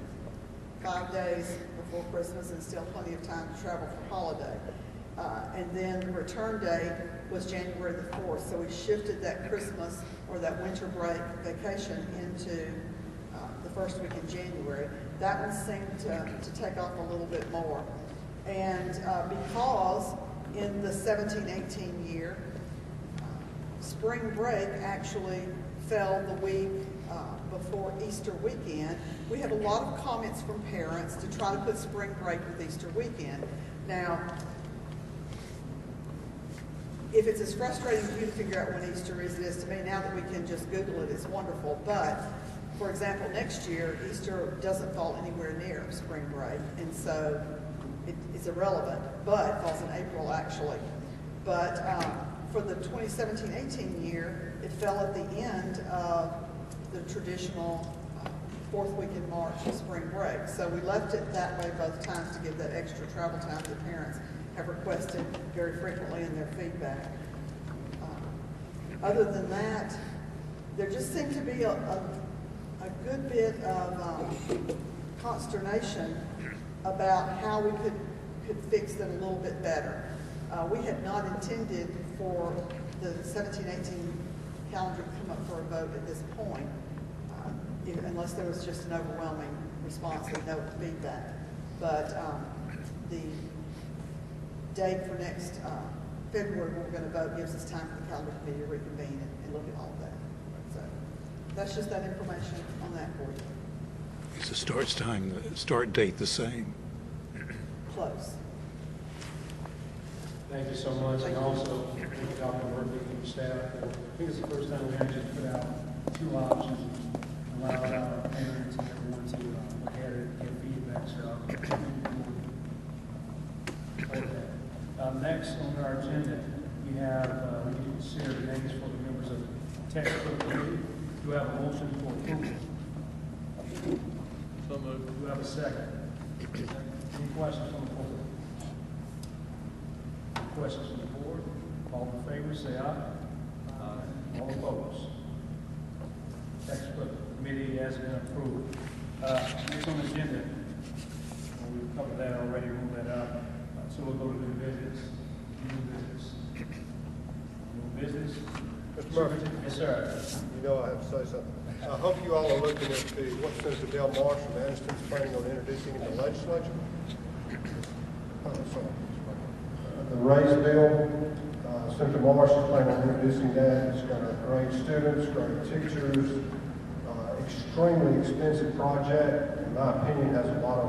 5 days before Christmas and still plenty of time to travel for holiday. And then the return day was January the 4th, so we shifted that Christmas or that winter break vacation into the first week in January. That one seemed to take off a little bit more. And because in the 17-18 year, spring break actually fell the week before Easter weekend, we have a lot of comments from parents to try to put spring break with Easter weekend. Now, if it's as frustrating for you to figure out when Easter is, it is to me. Now that we can just Google it, it's wonderful. But, for example, next year, Easter doesn't fall anywhere near spring break, and so it's irrelevant, but it falls in April, actually. But for the 2017-18 year, it fell at the end of the traditional fourth week in March of spring break. So we left it that way both times to give that extra travel time that parents have requested very frequently in their feedback. Other than that, there just seemed to be a good bit of consternation about how we could fix them a little bit better. We had not intended for the 17-18 calendar to come up for a vote at this point, unless there was just an overwhelming response and no feedback. But the date for next February when we're going to vote gives us time for the calendar committee to reconvene and look at all of that. So that's just that information on that for you. Is the start date the same? Close. Thank you so much, and also thank Dr. Murphy and the staff. I think it's the first time we actually put out two options and allow our parents and everyone to look at it and get feedback. So I'll continue forward that. Next on our agenda, we have we need to consider the names for the members of the textbook committee. Do we have a motion for approval? So moved. Do we have a second? Any questions on the board? Questions on the board? All in favor, say aye. Aye. All opposed? Textbook committee has been approved. Next on the agenda, we've covered that already, move that up. So we'll go to new business. New business. Mr. Murphy. Yes, sir. You know I have to say something. I hope you all are looking at what Senator Del Marsh from Anderson is planning on introducing in the legislature. The raise bill, Senator Marsh is planning on introducing that. It's going to grade students, grade teachers, extremely expensive project. In my opinion, has a lot of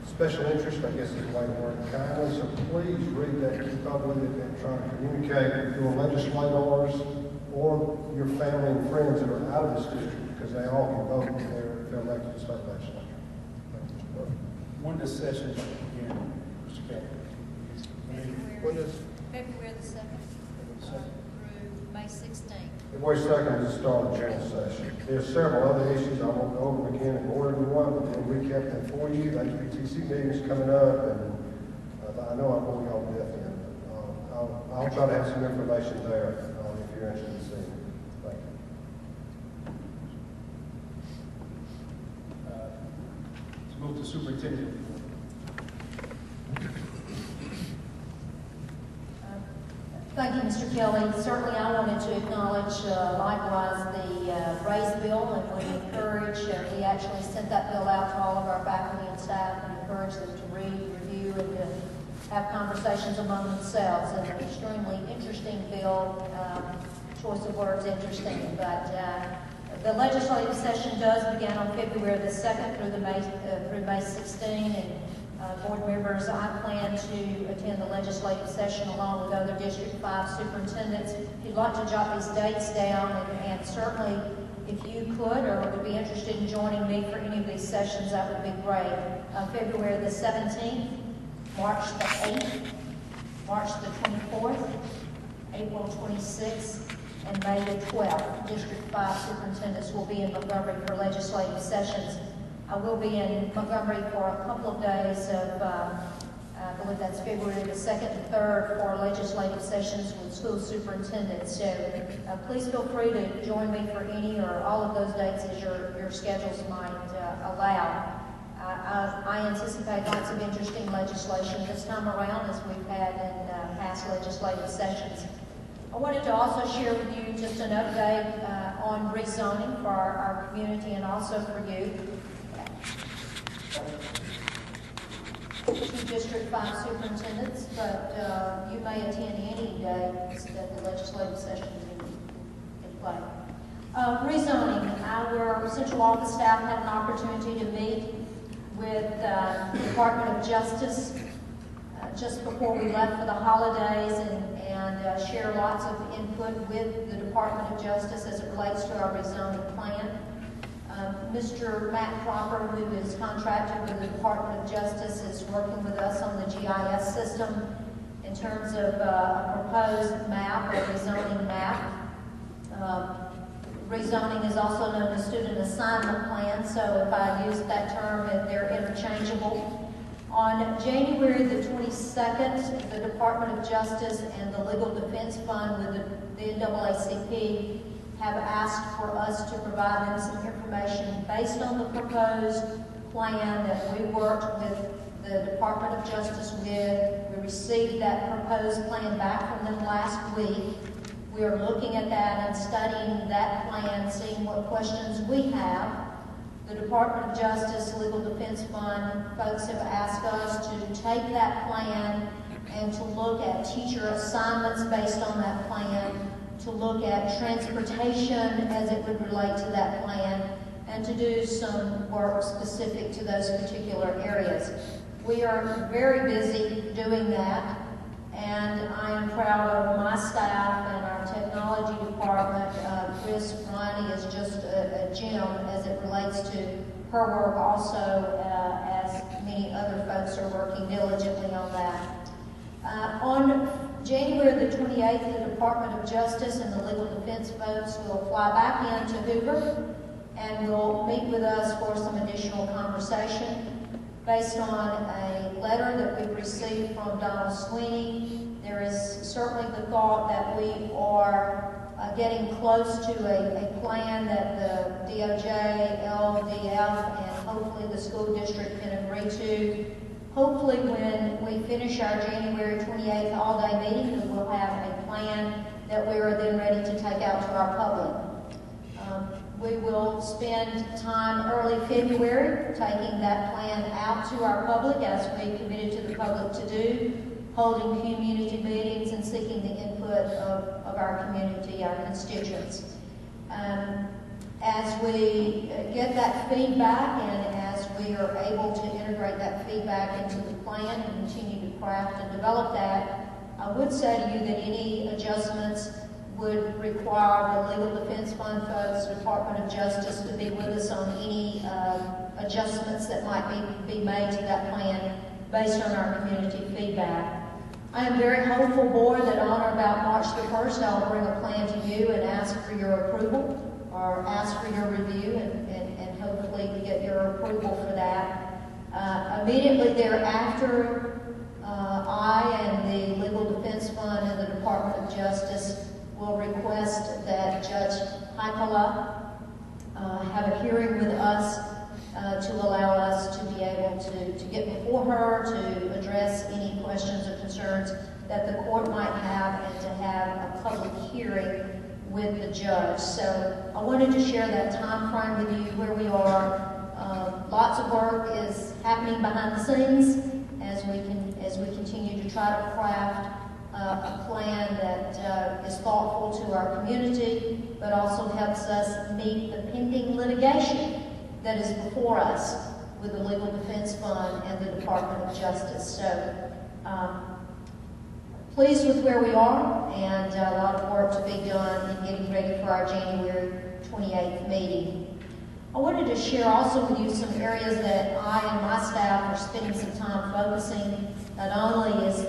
special interest, I guess is the way to word it kindly. So please read that, keep up with it, and try to communicate with your legislators or your family and friends that are out of this district, because they all can vote when they're elected to state legislature. Thank you, Mr. Murphy. When does session begin, Mr. Kelly? When does February the 2nd through May 16th. February 2nd is the start of the general session. There's several other issues I won't go over again in order we want, but then recap that for you. The HPTC meeting's coming up, and I know I'm going y'all to death in. I'll try to have some information there if you're interested in seeing it. Thank you. Let's move to superintendent. Thank you, Mr. Kelly. Certainly I wanted to acknowledge likewise the raise bill, and we encourage, we actually sent that bill out to all of our faculty and staff and encourage them to read, review, and to have conversations among themselves. It's an extremely interesting bill, choice of words interesting, but the legislative session does begin on February the 2nd through May 16, and Board members, I plan to attend the legislative session along with other District 5 superintendents. If you'd like to jot these dates down, and certainly if you could or would be interested in joining me for any of these sessions, that would be great. February the 17th, March the 8th, March the 24th, April 26th, and May the 12th. District 5 superintendents will be in Montgomery for legislative sessions. I will be in Montgomery for a couple of days of, I believe that's February the 2nd and 3rd for legislative sessions with school superintendents. So please feel free to join me for any or all of those dates as your schedules might allow. I anticipate lots of interesting legislation this time around as we've had in past legislative sessions. I wanted to also share with you just an update on rezoning for our community and also for you. Two District 5 superintendents, but you may attend any day that the legislative session is in play. Rezoning. Our central office staff had an opportunity to meet with the Department of Justice just before we left for the holidays and share lots of input with the Department of Justice as it relates to our rezoning plan. Mr. Matt Cropper, who is contracted with the Department of Justice, is working with us on the GIS system in terms of a proposed map, a rezoning map. Rezoning is also known as student assignment plan, so if I use that term, they're interchangeable. On January the 22nd, the Department of Justice and the Legal Defense Fund with the NAACP have asked for us to provide them some information based on the proposed plan that we worked with the Department of Justice with. We received that proposed plan back from them last week. We are looking at that and studying that plan, seeing what questions we have. The Department of Justice Legal Defense Fund folks have asked us to take that plan and to look at teacher assignments based on that plan, to look at transportation as it would relate to that plan, and to do some work specific to those particular areas. We are very busy doing that, and I am proud of my staff and our technology department. Chris Ronnie is just a gem as it relates to her work also, as many other folks are working diligently on that. On January the 28th, the Department of Justice and the Legal Defense folks will fly back into Hoover and will meet with us for some additional conversation based on a letter that we've received from Donald Sweeney. There is certainly the thought that we are getting close to a plan that the DOJ, LDF, and hopefully the school district can agree to. Hopefully when we finish our January 28th all-day meeting, we will have a plan that we are then ready to take out to our public. We will spend time early February taking that plan out to our public as we committed to the public to do, holding community meetings and seeking the input of our community, our constituents. As we get that feedback and as we are able to integrate that feedback into the plan and continue to craft and develop that, I would say to you that any adjustments would require the Legal Defense Fund folks, Department of Justice, to be with us on any adjustments that might be made to that plan based on our community feedback. I am very hopeful, board, that on or about March the 1st, I'll bring a plan to you and ask for your approval or ask for your review and hopefully we get your approval for that. Immediately thereafter, I and the Legal Defense Fund and the Department of Justice will request that Judge Heikala have a hearing with us to allow us to be able to get before her to address any questions or concerns that the court might have and to have a public hearing with the judge. So I wanted to share that time frame with you where we are. Lots of work is happening behind the scenes as we continue to try to craft a plan that is thoughtful to our community, but also helps us meet the pending litigation that is before us. with the Legal Defense Fund and the Department of Justice. So, pleased with where we are, and a lot of work to be done in getting ready for our January 28th meeting. I wanted to share also with you some areas that I and my staff are spending some time focusing. Not only is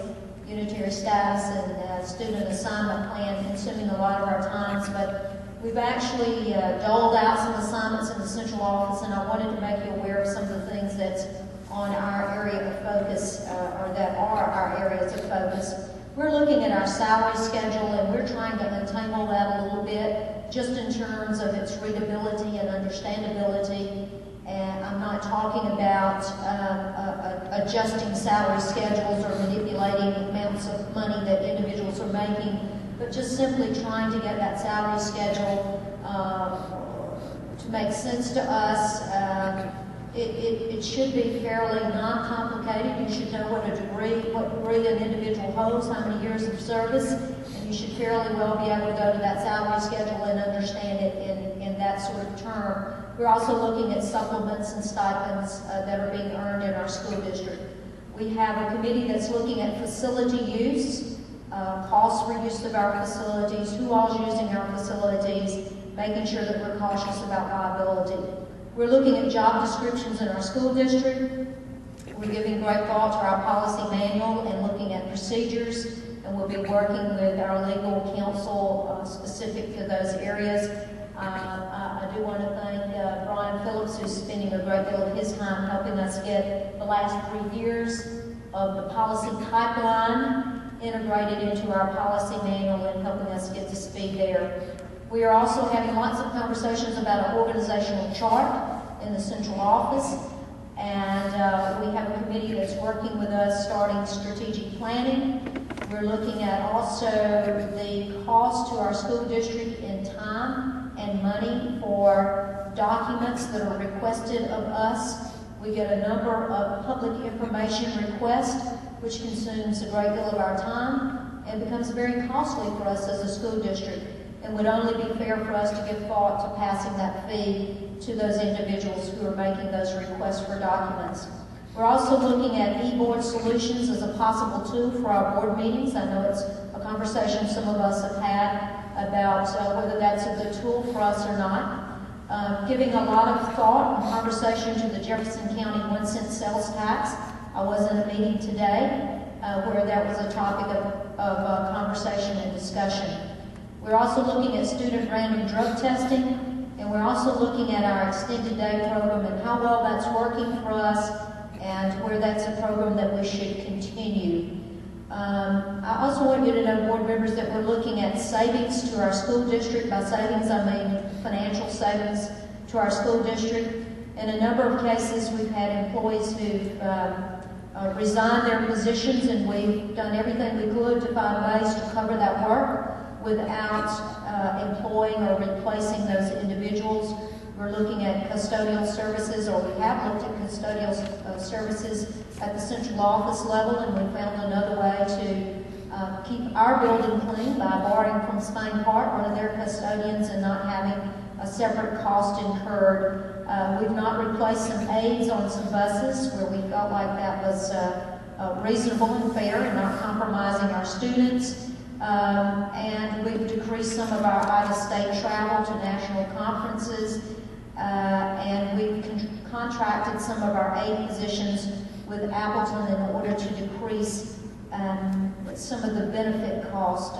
unitary status and student assignment plan consuming a lot of our times, but we've actually doled out some assignments in the central office, and I wanted to make you aware of some of the things that's on our area of focus, or that are our areas of focus. We're looking at our salary schedule, and we're trying to untangle that a little bit, just in terms of its readability and understandability. And I'm not talking about adjusting salary schedules or manipulating amounts of money that individuals are making, but just simply trying to get that salary schedule to make sense to us. It should be fairly non-complicated. You should know what degree an individual holds, how many years of service, and you should fairly well be able to go to that salary schedule and understand it in that sort of term. We're also looking at supplements and stipends that are being earned in our school district. We have a committee that's looking at facility use, costs for use of our facilities, who all's using our facilities, making sure that we're cautious about liability. We're looking at job descriptions in our school district. We're giving great thought to our policy manual and looking at procedures, and we'll be working with our legal counsel specific to those areas. I do want to thank Brian Phillips, who's spending a great deal of his time helping us get the last 3 years of the policy pipeline integrated into our policy manual and helping us get to speed there. We are also having lots of conversations about an organizational chart in the central office, and we have a committee that's working with us starting strategic planning. We're looking at also the cost to our school district in time and money for documents that are requested of us. We get a number of public information requests, which consumes a great deal of our time and becomes very costly for us as a school district, and would only be fair for us to give thought to passing that fee to those individuals who are making those requests for documents. We're also looking at e-board solutions as a possible tool for our board meetings. I know it's a conversation some of us have had about whether that's a good tool for us or not. Giving a lot of thought and conversation to the Jefferson County 1 cent sales tax. I was in a meeting today where that was a topic of conversation and discussion. We're also looking at student random drug testing, and we're also looking at our extended day program and how well that's working for us and where that's a program that we should continue. I also want you to know, board members, that we're looking at savings to our school district. By savings, I mean financial savings to our school district. In a number of cases, we've had employees who've resigned their positions, and we've done everything we could to find ways to cover that work without employing or replacing those individuals. We're looking at custodial services, or we have looked at custodial services at the central office level, and we found another way to keep our building clean by borrowing from Spain Park, one of their custodians, and not having a separate cost incurred. We've not replaced some aids on some buses where we felt like that was reasonable and fair and not compromising our students. And we've decreased some of our out-of-state travel to national conferences, and we've contracted some of our aid positions with Appleton in order to decrease some of the benefit cost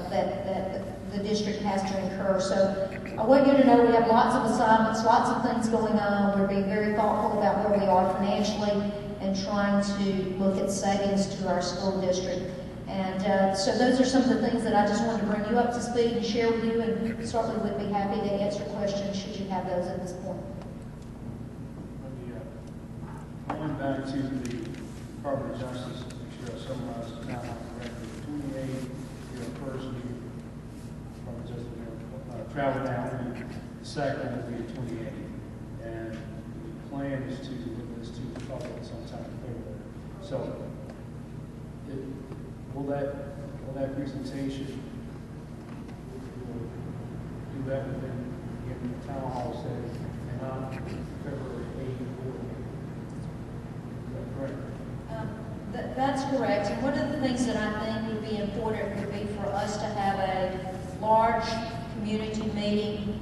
that the district has to incur. So I want you to know we have lots of assignments, lots of things going on. We're being very thoughtful about where we are financially and trying to look at savings to our school district. And so those are some of the things that I just wanted to bring you up to speed and share with you, and certainly would be happy to answer questions should you have those at this point. Going back to the Department of Justice, make sure I summarize the timeline correctly. 28, your first year, Department of Justice travel down. The second will be at 28. And the plan is to deliver this to the public sometime in February. So, will that presentation, do that within the town hall setting and on February 8th board meeting? correct. And one of the things that I think would be important would be for us to have a large community meeting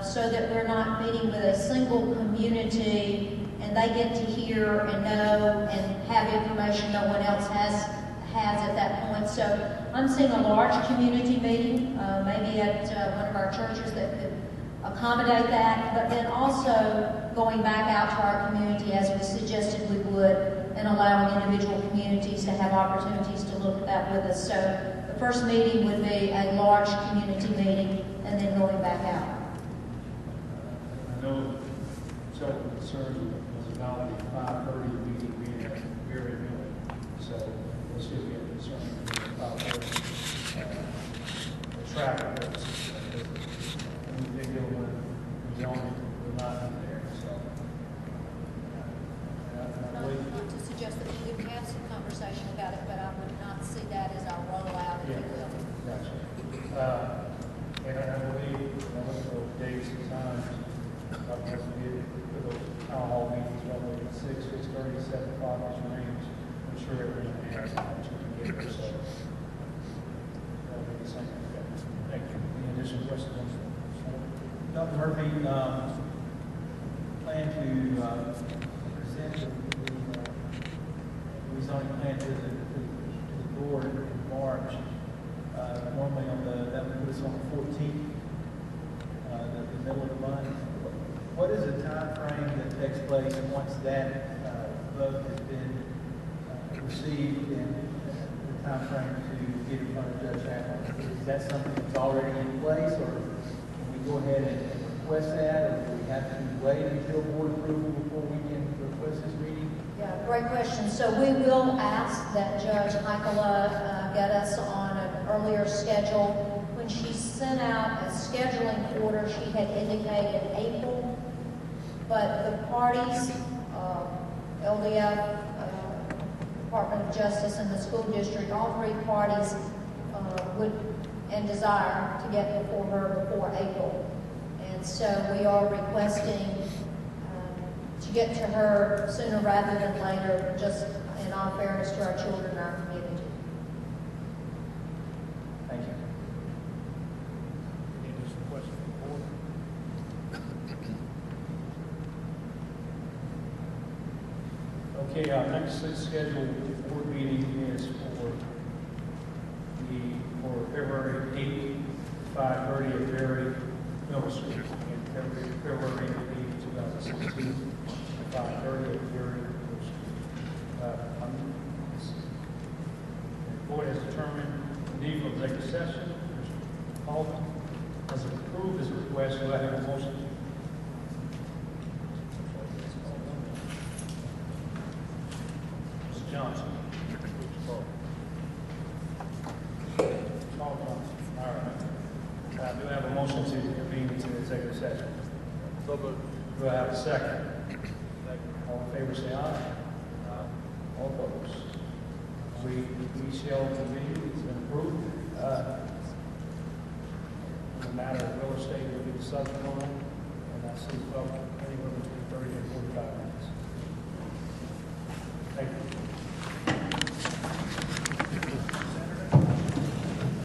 so that we're not meeting with a single community and they get to hear and know and have information no one else has at that point. So I'm seeing a large community meeting, maybe at one of our churches that could accommodate that, but then also going back out to our community as we suggested we would and allowing individual communities to have opportunities to look at that with us. So the first meeting would be a large community meeting and then going back out. I know several concerns was about the 5:30 meeting being a very building. So this should be a concern about the traffic. Big deal when zoning will not be there. So I believe Not to suggest that we didn't have some conversation about it, but I would not see that as our rollout, if you will. gotcha. And I believe one of those dates and times for those town hall meetings, probably 6:30, 7 o'clock range. I'm sure everyone has an opportunity to get there. So that'll be the same. Thank you. Any additional questions? Dr. Murphy, plan to present the rezoning plan to the board in March. Normally that would put us on the 14th, the middle of the month. What is the time frame that takes place once that vote has been received and the time frame to get in front of Judge Hamlin? Is that something that's already in place, or go ahead and request that, or do we have to wait until board approval before we can request this meeting? Yeah, great question. So we will ask that Judge Michaela get us on an earlier schedule. When she sent out a scheduling order, she had indicated April, but the parties, LDF, Department of Justice, and the school district, all three parties would and desire to get before her before April. And so we are requesting to get to her sooner rather than later, just in all fairness to our children and our community. Thank you. Any additional questions from the board? Okay, our next scheduled board meeting is for February 8th, 5:30 at Berry Middle School, and February 8th, 2016, 5:30 at Berry Middle School. The board has determined the need for executive session. Mr. Alden has approved this request. Do I have a motion? Mr. Johnson. All right. I do have a motion to convene into executive session. Do I have a second? All in favor, say aye. All opposed? We shall convene. It's been approved. The matter of real estate will be the subject line, and I see